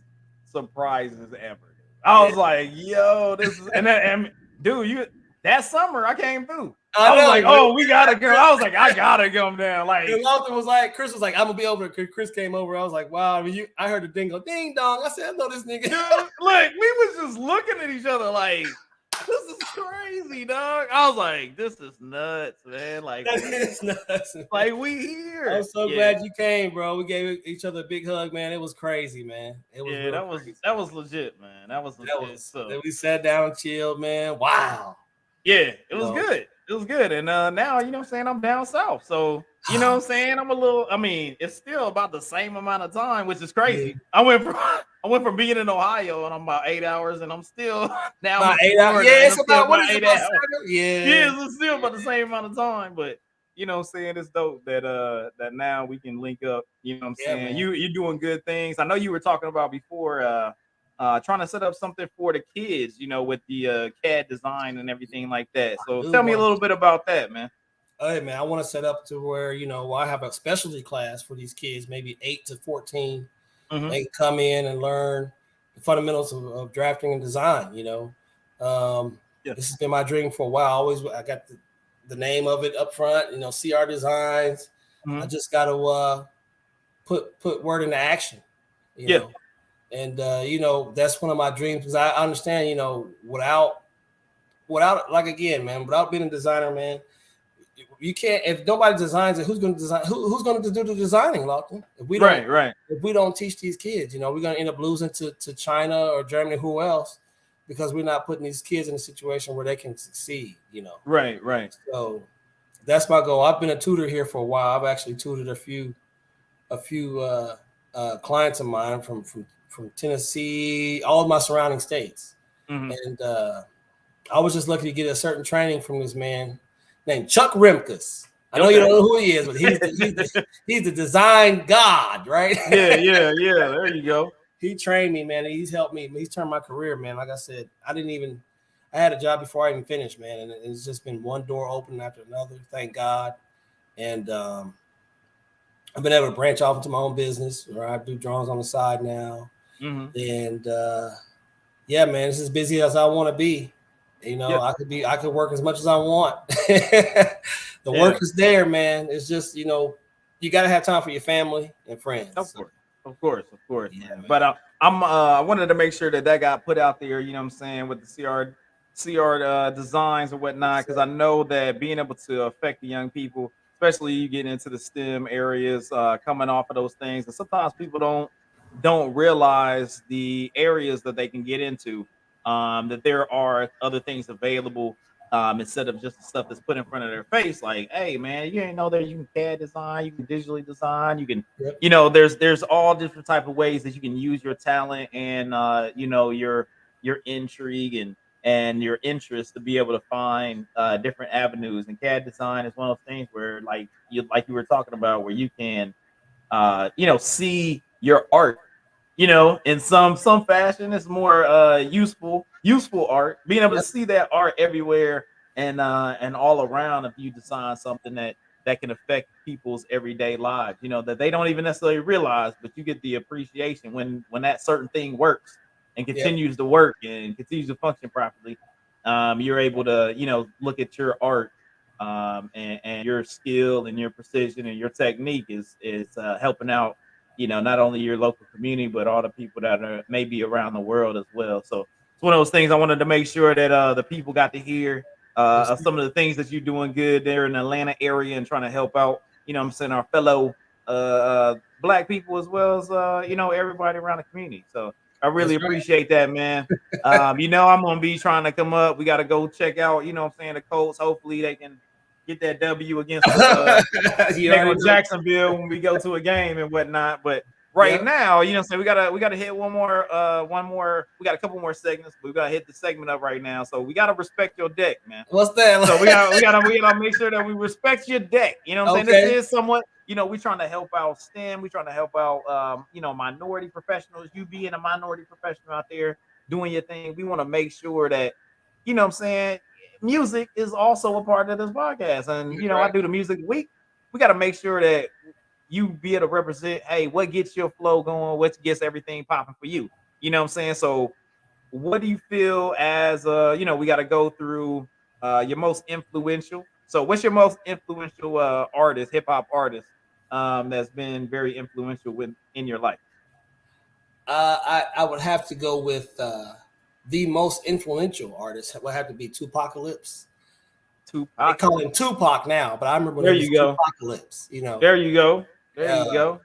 surprises ever. I was like, yo, this is and dude, that summer I came through. I was like, oh, we gotta go. I was like, I gotta come down. Like, Lawson was like, Chris was like, I'm gonna be over. Chris came over. I was like, wow. I heard the ding go ding dong. I said, I know this nigga. Dude, look, we was just looking at each other like, crazy, dog. I was like, this is nuts, man. Like, It's nuts. Like we here. I'm so glad you came, bro. We gave each other a big hug, man. It was crazy, man. It was that was legit, man. That was legit. Then we sat down and chilled, man. Wow. Yeah, it was good. It was good. And now, you know what I'm saying, I'm down south. So, you know what I'm saying? It's still about the same amount of time, which is crazy. Yeah. I went from being in Ohio and I'm about 8 hours and I'm still now about 8 hours. Yeah, it's about what is it about 7? Yeah, it's still about the same amount of time, but you know what I'm saying, it's dope that now we can link up, you know what I'm saying? Man. You're doing good things. I know you were talking about before trying to set up something for the kids, you know, with the CAD design and everything like that. So tell me a little bit about that, man. Hey, man, I want to set up to where, you know, I have a specialty class for these kids, maybe 8 to 14. Mm-hmm. They can come in and learn the fundamentals of drafting and design, you know. This has been my dream for a while. I got the name of it up front, you know, CR Designs. Mm-hmm. I just got to put word into action, you know. And, you know, that's one of my dreams because I understand, you know, without like, again, man, without being a designer, man, you can't, if nobody designs it, who's going to design, who's going to do the designing, Lachlan? If we don't, if we don't teach these kids, you know, we're going to end up losing to China or Germany, who else, because we're not putting these kids in a situation where they can succeed, you know? Right. So that's my goal. I've been a tutor here for a while. I've actually tutored a few clients of mine from Tennessee, all of my surrounding states. Mm-hmm. And I was just lucky to get a certain training from this man named Chuck Rimkus. I know you don't know who he is, but he's the design god, right? Yeah. There you go. He trained me, man. He's helped me. He's turned my career, man. Like I said, I had a job before I even finished, man. And it's just been one door open after another. Thank God. And I've been able to branch off into my own business where I do drawings on the side now. Mm-hmm. And yeah, man, it's as busy as I want to be. You know, I could work as much as I want. The work is there, man. It's just, you know, you got to have time for your family and friends. Of course. Yeah, man. But I wanted to make sure that got put out there, you know what I'm saying, with the CR designs and whatnot, because I know that being able to affect the young people, especially you get into the STEM areas, coming off of those things, and sometimes people don't realize the areas that they can get into. That there are other things available instead of just the stuff that's put in front of their face. Like, hey, man, you ain't know that you can CAD design, you can digitally design, you can, you know, there's all different type of ways that you can use your talent and you know, your intrigue and your interest to be able to find different avenues. And CAD design is one of those things where, like you were talking about, where you can, you know, see your art. You know, in some fashion, it's more useful art. Being able to see that art everywhere and all around, if you design something that can affect people's everyday lives, you know, that they don't even necessarily realize, but you get the appreciation when that certain thing works and continues to work and continues to function properly. You're able to, you know, look at your art and your skill and your precision and your technique is helping out, you know, not only your local community, but all the people that are maybe around the world as well. So it's one of those things I wanted to make sure that the people got to hear some of the things that you're doing good there in the Atlanta area and trying to help out, you know what I'm saying, our fellow Black people as well as, you know, everybody around the community. So I really appreciate that, man. You know, I'm going to be trying to come up. We got to go check out, you know what I'm saying, the Colts. Hopefully they can get that W against Jacksonville when we go to a game and whatnot. But now, you know what I'm saying, we gotta hit one more, we got a couple more segments, but we gotta hit the segment up right now. So we gotta respect your deck, man. What's that? So we gotta make sure that we respect your deck. You know what I'm saying? This is somewhat, you know, we're trying to help out STEM, we're trying to help out you know, minority professionals. You being a minority professional out there doing your thing, we want to make sure that, you know what I'm saying, music is also a part of this podcast. And you know, I do the music week. We got to make sure that you be able to represent, hey, what gets your flow going, what gets everything popping for you. You know what I'm saying? So what do you feel as you know, we got to go through your most influential. So what's your most influential artist, hip hop artist that's been very influential in your life? I would have to go with the most influential artist would have to be Tupacalypse. Tupac. They call him Tupac now, but I remember there when you it go. was Tupacalypse. You know. There you go. There you go.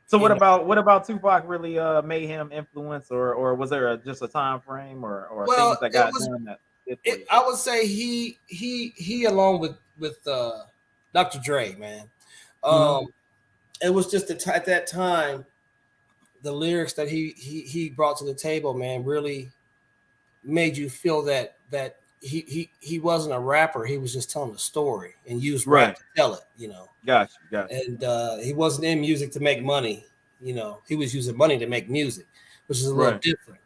So what know, about Tupac really made him influence, or was there just a time frame or things that got done that? I would say he along with Dr. Dre, man. It was just at that time, the lyrics that he brought to the table, man, really made you feel that he wasn't a rapper. He was just telling a story and used rap to tell it, you know. Gotcha. And he wasn't in music to make money, you know. He was using money to make music, which is a little different.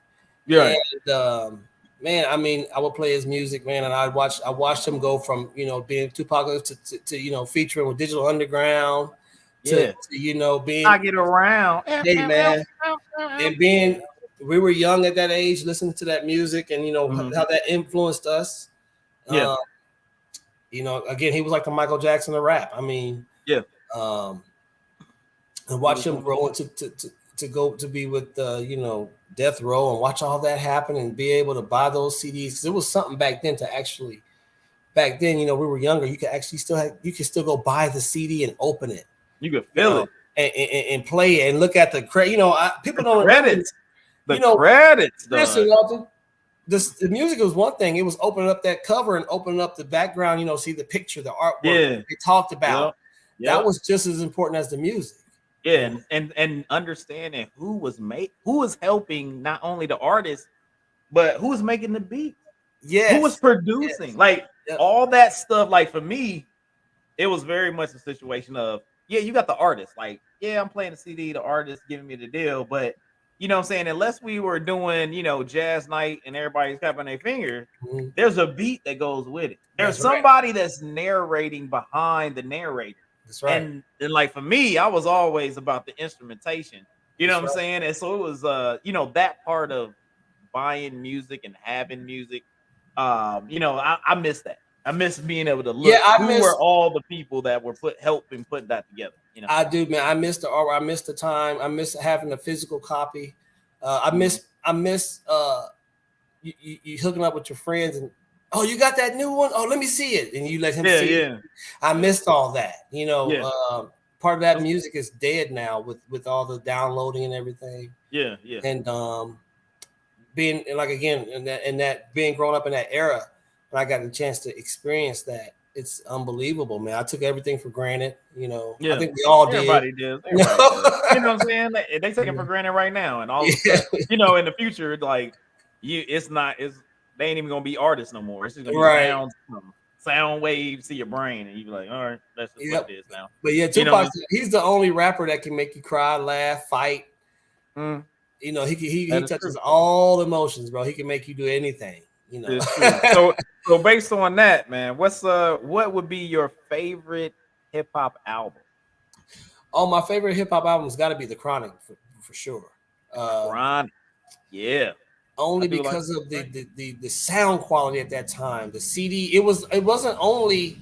Yeah. And man, I mean, I would play his music, man, and I watched him go from, you know, being Tupac to you know, featuring with Digital Underground to you know, being I get around. Hey man, and we were young at that age, listening to that music, and you know how that influenced us. Yeah. You know, again, he was like the Michael Jackson of rap. I mean, and watch him grow to go to be with you know, Death Row, and watch all that happen and be able to buy those CDs. It was something back then to actually. Back then, you know, we were younger. You could actually still go buy the CD and open it. You could feel it and play it and look at the credit. You know, people don't credits. Credits. Listen, Walter, the music was one thing. It was opening up that cover and opening up the background. You know, see the picture, the artwork they talked about. That was just as important as the music. Yeah, and understanding who was helping not only the artist, but who was making the beat. Yeah, who was producing, like all that stuff. Like for me, it was very much a situation of you got the artist, like I'm playing the CD, the artist giving me the deal, but you know what I'm saying, unless we were doing, you know, jazz night and everybody's clapping their fingers, there's a beat that goes with it. There's somebody that's narrating behind the narrator. That's right. And like for me, I was always about the instrumentation. You know what I'm saying? And so it was you know, that part of buying music and having music. You know, I miss that. I miss being able to look who were all the people that were helping put that together. You know, I do, man. I miss the art. I miss the time. I miss having a physical copy. I miss you hooking up with your friends and you got that new one. Oh, let me see it, and you let him see it. I missed all that. You know, part of that music is dead now with all the downloading and everything. Yeah. And being like again in that being grown up in that era, when I got the chance to experience that, it's unbelievable, man. I took everything for granted, you know. I think we all did. Everybody did. You know what I'm saying? They take it for granted right now, and all of a sudden, you know, in the future, like they ain't even gonna be artists no more. It's just gonna be sound waves to your brain, and you be like, all right, that's just what it is now. But yeah, Tupac, he's the only rapper that can make you cry, laugh, fight. You know, he touches all emotions, bro. He can make you do anything. You know. So based on that, man, what would be your favorite hip hop album? Oh, my favorite hip hop album's got to be The Chronic for sure. Chronic, only because of the sound quality at that time. The CD, it wasn't only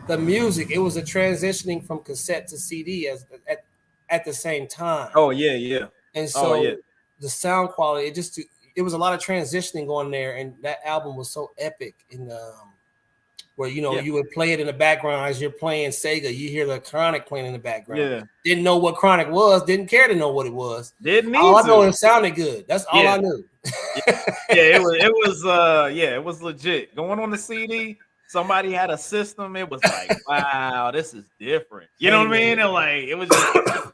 the music; it was a transitioning from cassette to CD at the same time. Oh yeah. And so the sound quality, it was a lot of transitioning going there, and that album was so epic. In where you know you would play it in the background as you're playing Sega, you hear the Chronic playing in the background. Yeah, didn't know what Chronic was, didn't care to know what it was. Didn't need all I know it sounded good. That's all I knew. It was legit. Going on the CD, somebody had a system. It was like, wow, this is different. You know what I mean? And like it was just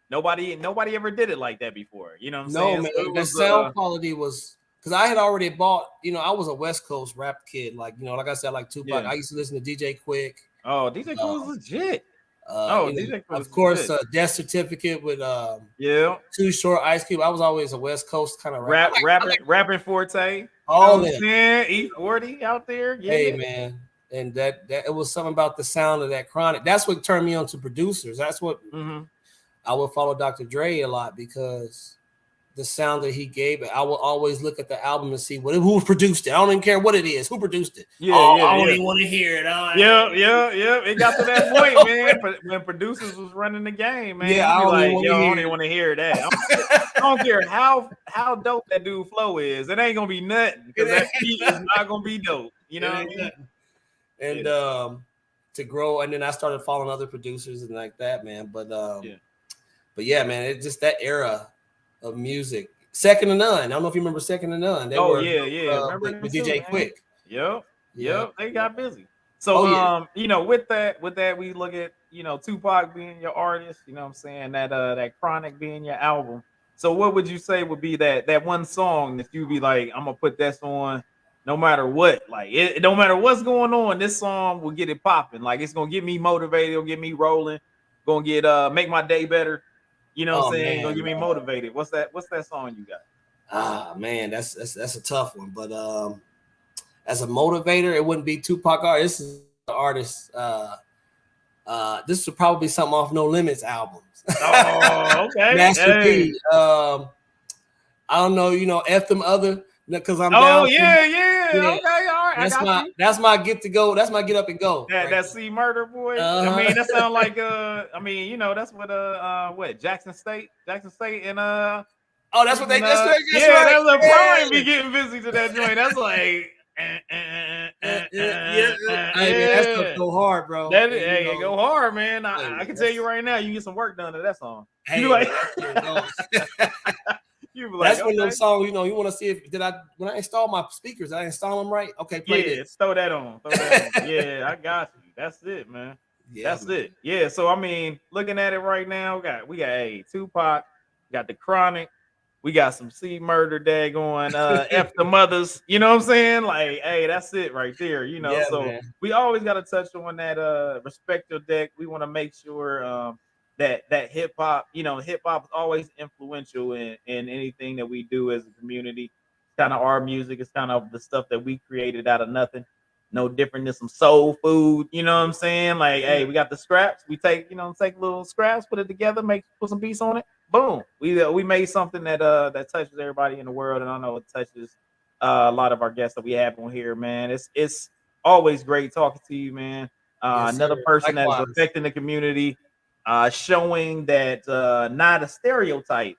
nobody ever did it like that before. You know what I'm saying? Man, so the sound quality was. Because I had already bought, you know, I was a West Coast rap kid. Like, you know, like I said, like Tupac. I used to listen to DJ Quick. Oh, DJ Quick was legit. DJ Quick of course, Death Certificate with Too Short, Ice Cube. I was always a West Coast kind of rapping Forte. All that. E40 out there. Hey, man. And that it was something about the sound of that Chronic. That's what turned me on to producers. That's what I would follow Dr. Dre a lot because the sound that he gave it. I will always look at the album and see who produced it. I don't even care what it is. Who produced it? I don't even want to hear it. Yeah. It got to that point, man. When producers was running the game, man. Yeah, I don't even want to hear that. I don't care how dope that dude flow is. It ain't gonna be nothing because that beat is not gonna be dope. You know what I mean? And to grow, and then I started following other producers and like that, man. But yeah, man, it's just that era of music. Second to None. I don't know if you remember Second to None. They were remember with DJ Quick. Yep. They got busy. So with that, we look at Tupac being your artist. You know what I'm saying? That Chronic being your album. So what would you say would be that one song that you'd be like, I'm gonna put this on no matter what? Like it don't matter what's going on, this song will get it popping. Like it's gonna get me motivated, it'll get me rolling, gonna get make my day better. You know what I'm saying? Gonna get me motivated. What's that song you got? Ah man, that's a tough one. But as a motivator, it wouldn't be Tupac. This is the artist. This would probably be something off No Limits albums. Oh, okay. Master P. I don't know, F them other because I'm down. Okay, all right. That's my get to go. That's my get up and go. That C Murder boy. I mean, that sounds like that's what Jackson State and that's what they just right. That's a prime be getting busy to that joint. That's like that's go hard, bro. It go hard, man. I can tell you right now, you can get some work done to that song. Hey, like, that's one of those songs, you want to see when I install my speakers, I install them right. Okay, play this. Throw that on. Yeah, I got you. That's it, man. It. Yeah. So I mean, looking at it right now, we got Tupac, got the Chronic, we got some C Murder day going, F the mothers, you know what I'm saying? Like, hey, that's it right there, man. We always got to touch on that respect your deck. We want to make sure that hip hop, hip hop is always influential in anything that we do as a community. It's kind of our music. It's kind of the stuff that we created out of nothing. No different than some soul food. You know what I'm saying? Like, hey, we got the scraps. We take little scraps, put it together, put some beats on it. Boom. We made something that touches everybody in the world, and I know it touches a lot of our guests that we have on here, man. It's always great talking to you, man. Another person that is affecting the community. Showing that not a stereotype.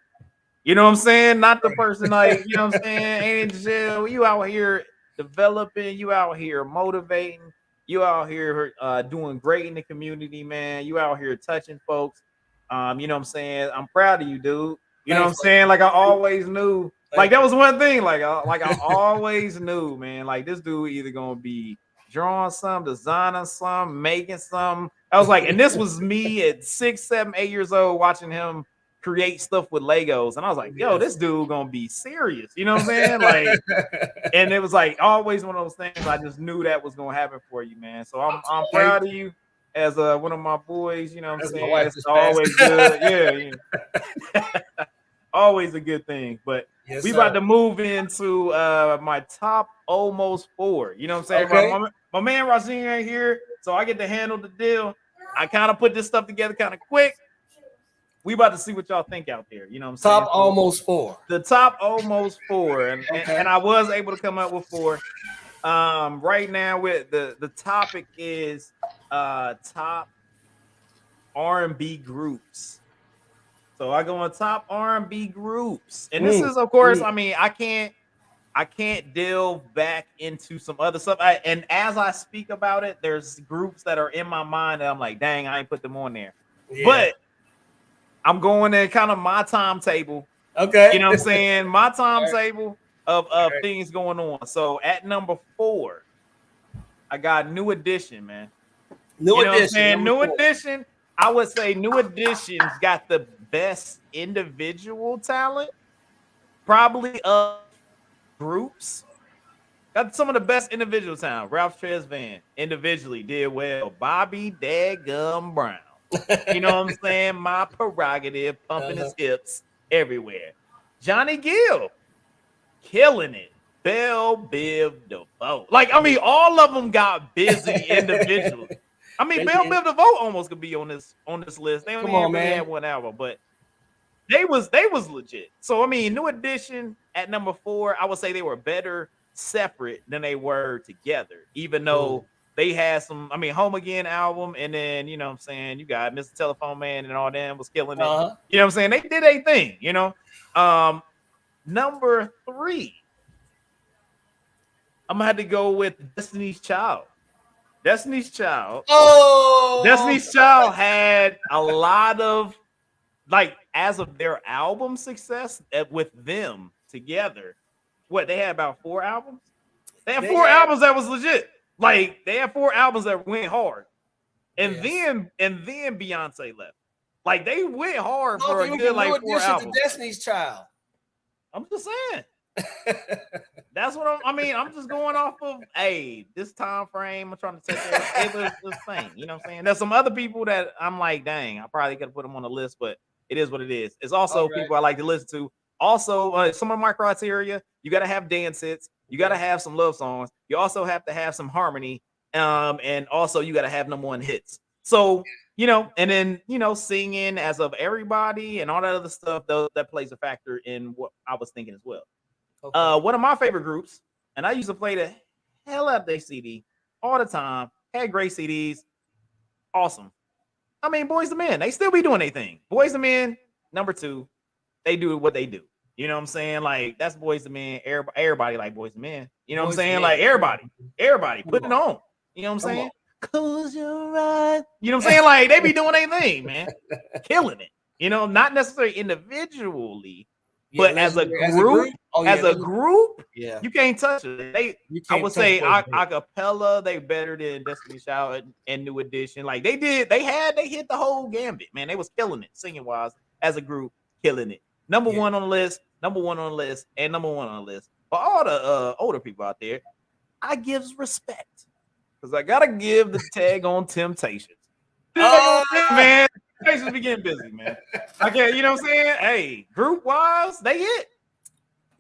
You know what I'm saying? Not the person like, you know what I'm saying? Ain't in jail. You out here developing, you out here motivating, you out here doing great in the community, man. You out here touching folks. You know what I'm saying? I'm proud of you, dude. You know what I'm saying? Like I always knew. Like that was one thing. Like I always knew, man. Like this dude either gonna be drawing some, designing some, making some. I was like, and this was me at 6, 7, 8 years old watching him create stuff with Legos. And I was like, yo, this dude gonna be serious. You know what I'm saying? Like, and it was like always one of those things. I just knew that was gonna happen for you, man. So I'm proud of you as one of my boys. You know what I'm saying? It's always good. Yeah. Always a good thing. But we about to move into my top almost 4. You know what I'm saying? Okay. My man Rasheen ain't here, so I get to handle the deal. I kind of put this stuff together kind of quick. We about to see what y'all think out there. You know what I'm saying? Top almost 4. The top almost 4. And I was able to come up with 4. Right now with the topic is top R&B groups. So I go on top R&B groups. And this is, of course, I mean, I can't delve back into some other stuff. And as I speak about it, there's groups that are in my mind that I'm like, dang, I ain't put them on there. Yeah. But I'm going in kind of my timetable. Okay. You know what I'm saying? My timetable of things going on. So at number 4, I got New Edition, man. New Edition. I would say New Edition's got the best individual talent, probably of groups. Got some of the best individual talent. Ralph Tresvant individually did well. Bobby Daggum Brown. You know what I'm saying? My prerogative, pumping his hips everywhere. Johnny Gill, killing it. Bell Biv DeVoe. Like, I mean, all of them got busy individually. I mean, Bell Biv DeVoe almost could be on this list. They only really had one album, but They was legit. So I mean, New Edition at number 4, I would say they were better separate than they were together, even though they had some. I mean, Home Again album, and then you know what I'm saying, you got Mr. Telephone Man and all them was killing it. You know what I'm saying? They did a thing, you know. Number 3, I'm gonna have to go with Destiny's Child. Destiny's Child. Oh, Destiny's Child had a lot of, like, as of their album success with them together. What, they had about 4 albums? They had 4 albums that was legit. Like, they had 4 albums that went hard. And then Beyonce left. Like, they went hard for a good, like, 4 albums. Destiny's Child. I'm just saying. That's what I'm just going off of, this time frame. I'm trying to take it was thing. You know what I'm saying? There's some other people that I'm like, dang, I probably could put them on the list, but it is what it is. It's also people I like to listen to. Also, some of my criteria, you got to have dance hits. You got to have some love songs. You also have to have some harmony. And also you got to have #1 hits. So, you know, and then, you know, singing as of everybody and all that other stuff, that plays a factor in what I was thinking as well. Okay. One of my favorite groups, and I used to play the hell out of their CD all the time, had great CDs. Awesome. I mean, Boyz II Men, they still be doing their thing. Boyz II Men, number 2, they do what they do. You know what I'm saying? Like, that's Boyz II Men. Everybody like Boyz II Men. You know what I'm saying? Like, everybody put it on. You know what I'm saying? Close your eyes. You know what I'm saying? Like, they be doing their thing, man. Killing it. You know, not necessarily individually, but as a group, you can't touch it. I would say acapella, they better than Destiny's Child and New Edition. Like, they hit the whole gambit, man. They was killing it, singing wise, as a group, killing it. Number 1 on the list, and number 1 on the list. For all the older people out there, I gives respect. Because I gotta give the tag on Temptations. Man. Temptations be getting busy, man. Okay, you know what I'm saying? Hey, group wise, they hit.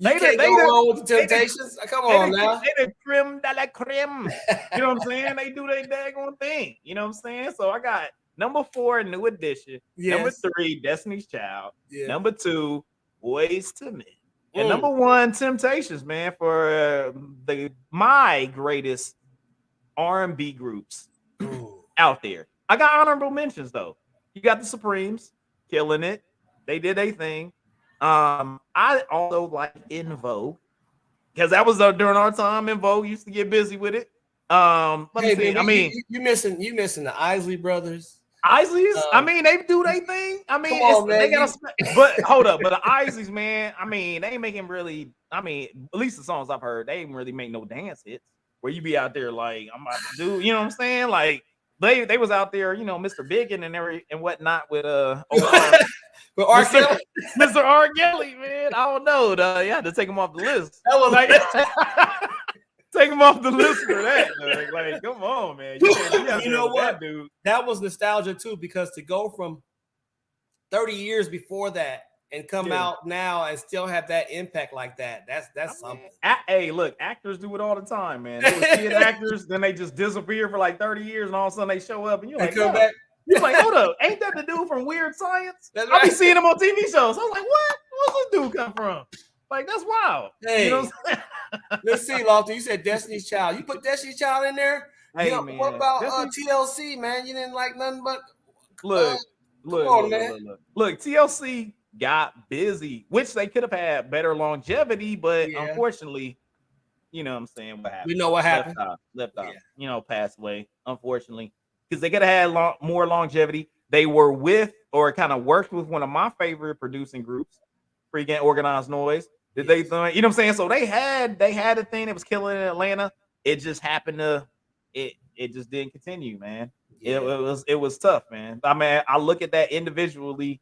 They can't go wrong with the Temptations. Come on now. They the creme de la creme. You know what I'm saying? They do their daggone thing. You know what I'm saying? So I got number 4, New Edition. Yes. Number 3, Destiny's Child. Yeah. Number 2, Boyz II Men. And number 1, Temptations, man, for my greatest R&B groups out there. I got honorable mentions though. You got the Supremes, killing it. They did a thing. I also like In Vogue, because that was during our time. In Vogue used to get busy with it. Let me see. I mean, you missing the Isley Brothers. Isleys, I mean, they do their thing. I mean, they got but hold up, but the Isleys, man, I mean, they ain't making really. I mean, at least the songs I've heard, they ain't really make no dance hits where you be out there like, I'm about to do, you know what I'm saying? Like, they was out there, you know, Mr. Biggin and whatnot with with R. Kelly. Mr. R. Kelly, man. I don't know. You had to take him off the list. That was like take him off the list for that. Like, come on, man. You know what, dude? That was nostalgia too, because to go from 30 years before that and come out now and still have that impact like that, that's something. Hey, look, actors do it all the time, man. They were kid actors, then they just disappear for like 30 years, and all of a sudden they show up, and you're like, come back. You're like, hold up, ain't that the dude from Weird Science? I be seeing him on TV shows. I was like, what? Where's this dude come from? Like, that's wild. Hey, you know what I'm saying? Let's see, Lofton. You said Destiny's Child. You put Destiny's Child in there? Hey, man. What about TLC, man? You didn't like nothing but look, TLC got busy, which they could have had better longevity, but unfortunately, you know what I'm saying, what happened? We know what happened. Left off, you know, passed away, unfortunately, because they could have had more longevity. They were with, or kind of worked with, one of my favorite producing groups, Freaking Organized Noise. Did they, you know what I'm saying? So they had a thing that was killing in Atlanta. It just happened to, it just didn't continue, man. Yeah. It was tough, man. I mean, I look at that individually.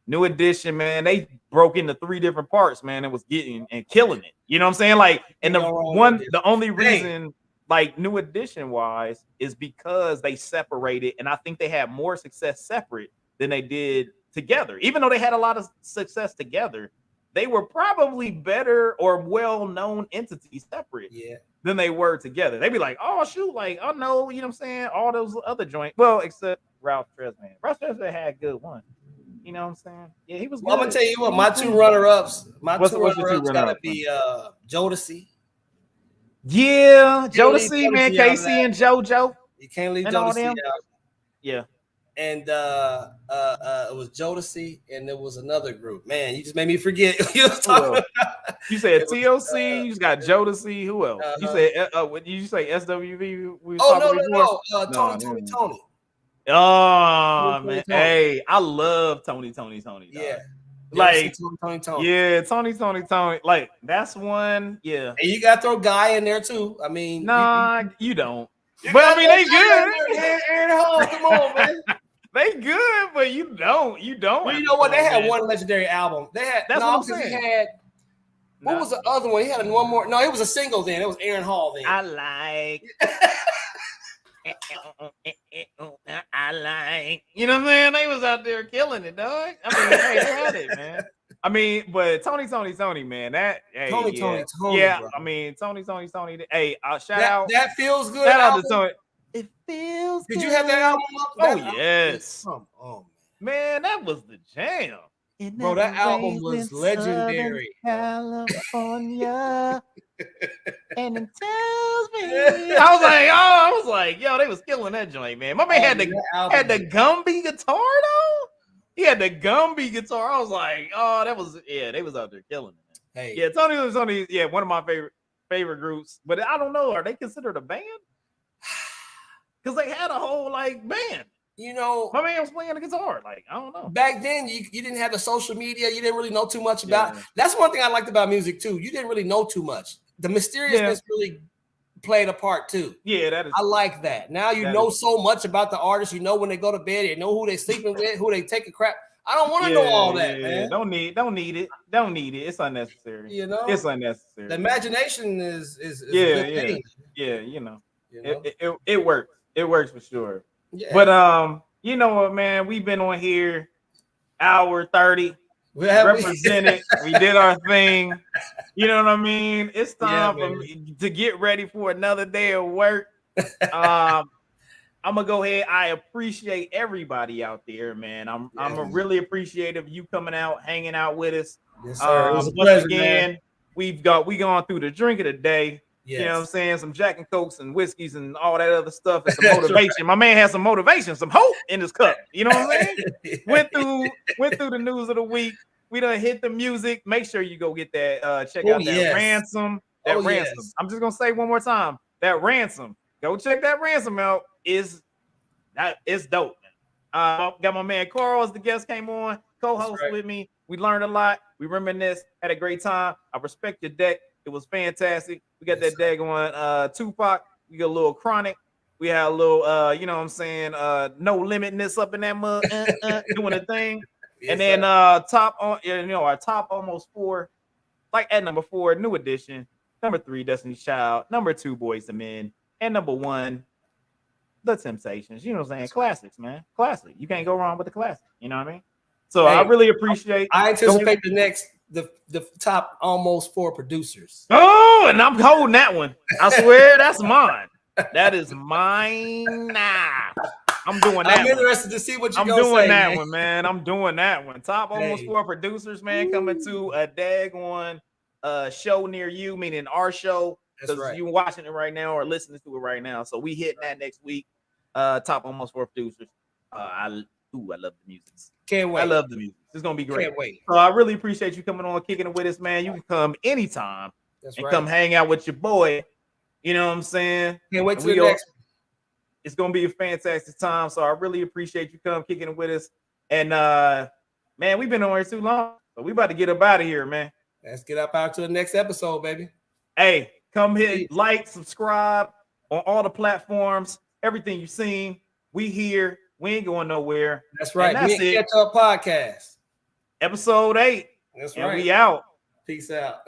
New Edition, man, they broke into 3 different parts, man. It was getting and killing it. You know what I'm saying? Like, and the only reason, like, New Edition wise, is because they separated, and I think they had more success separate than they did together. Even though they had a lot of success together, they were probably better or well-known entities separate than they were together. They'd be like, oh, shoot, like, I know, you know what I'm saying? All those other joints. Well, except Ralph Tresvant. Ralph Tresvant had a good one. You know what I'm saying? Yeah, he was good. Well, I'm gonna tell you what, my two runner-ups gotta be Jodeci. Yeah, Jodeci, man, Casey and JoJo. You can't leave Jodeci out. Yeah. And it was Jodeci, and there was another group. Man, you just made me forget. You said TLC. You just got Jodeci. Who else? You said what you say? SWV. Tony. Oh man, hey, I love Tony. Yeah, like Tony. Yeah, Tony. Like that's one. Yeah, and you got to throw Guy in there too. I mean, nah, you don't. But I mean, they good. Aaron Hall, come on, man. They good, but you don't. Well, you know what? They had one legendary album. They had. That's what I'm saying. He had. What was the other one? He had one more. No, it was a single then. It was Aaron Hall then. I like. You know what I'm saying? They was out there killing it, dog. I mean, hey, they had it, man. I mean, but Tony, man. That Tony. Yeah, bro. I mean, Tony. Hey, shout out. That feels good. Shout out to Tony. It feels. Did you have that album up? Oh yes. Man, that was the jam. Bro, that album was legendary. California. And it tells me. I was like, yo, they was killing that joint, man. My man had the Gumby guitar though. He had the Gumby guitar. I was like, oh, they was out there killing it. Hey, yeah, Tony was one of my favorite groups. But I don't know, are they considered a band? Because they had a whole band. You know, my man was playing the guitar. I don't know. Back then, you didn't have the social media. You didn't really know too much about. That's one thing I liked about music too. You didn't really know too much. The mysteriousness really played a part too. Yeah, that is. I like that. Now you know so much about the artist. You know when they go to bed. You know who they sleeping with, who they take a crap. I don't want to know all that, man. Don't need it. It's unnecessary. You know, it's unnecessary. The imagination is a good thing. Yeah, you know? It works. It works for sure. Yeah. But you know what, man? We've been on here hour 30. We represented. We did our thing. You know what I mean? It's time for me to get ready for another day of work. I'm gonna go ahead. I appreciate everybody out there, man. I'm really appreciative of you coming out, hanging out with us. Yes, sir. It was a pleasure, again, man. we gone through the drink of the day. Yes. You know what I'm saying? Some Jack and Cokes and whiskeys and all that other stuff and some motivation. My man has some motivation, some hope in his cup. You know what I'm saying? Went through the news of the week. We done hit the music. Make sure you go get that. Check out that ransom. That ransom. Yes. I'm just gonna say one more time. That ransom. Go check that ransom out. It's dope. Got my man Carl as the guest came on, co-host with me. We learned a lot. We reminisced. Had a great time. I respect your deck. It was fantastic. We got that daggone Tupac. We got a little Chronic. We had a little, you know what I'm saying, No Limitness up in that mud, doing a thing. Yes, and then our top almost 4, like at number 4, New Edition. Number 3, Destiny's Child. Number 2, Boys II Men. And number 1, The Temptations. You know what I'm saying? Classics, man. Classic. You can't go wrong with the classic. You know what I mean? So I really appreciate. I anticipate the top almost 4 producers. Oh, and I'm holding that one. I swear that's mine. That is mine now. I'm doing that. I'm interested to see what you're going to say. I'm doing that one, man. I'm doing that one. Top almost 4 producers, man, coming to a daggone show near you, meaning our show. Because you're watching it right now or listening to it right now. So we hitting that next week. Top almost 4 producers. I love the music. Can't wait. I love the music. It's gonna be great. Can't wait. So I really appreciate you coming on, kicking it with us, man. You can come anytime come hang out with your boy. You know what I'm saying? Can't wait till the next one. It's gonna be a fantastic time. So I really appreciate you kicking it with us. And man, we've been on here too long. So we about to get up out of here, man. Let's get up out to the next episode, baby. Hey, come hit like, subscribe on all the platforms. Everything you've seen, we here. We ain't going nowhere. That's right. That's it. Ketchup Podcast. Episode 8. That's and right. We out. Peace out.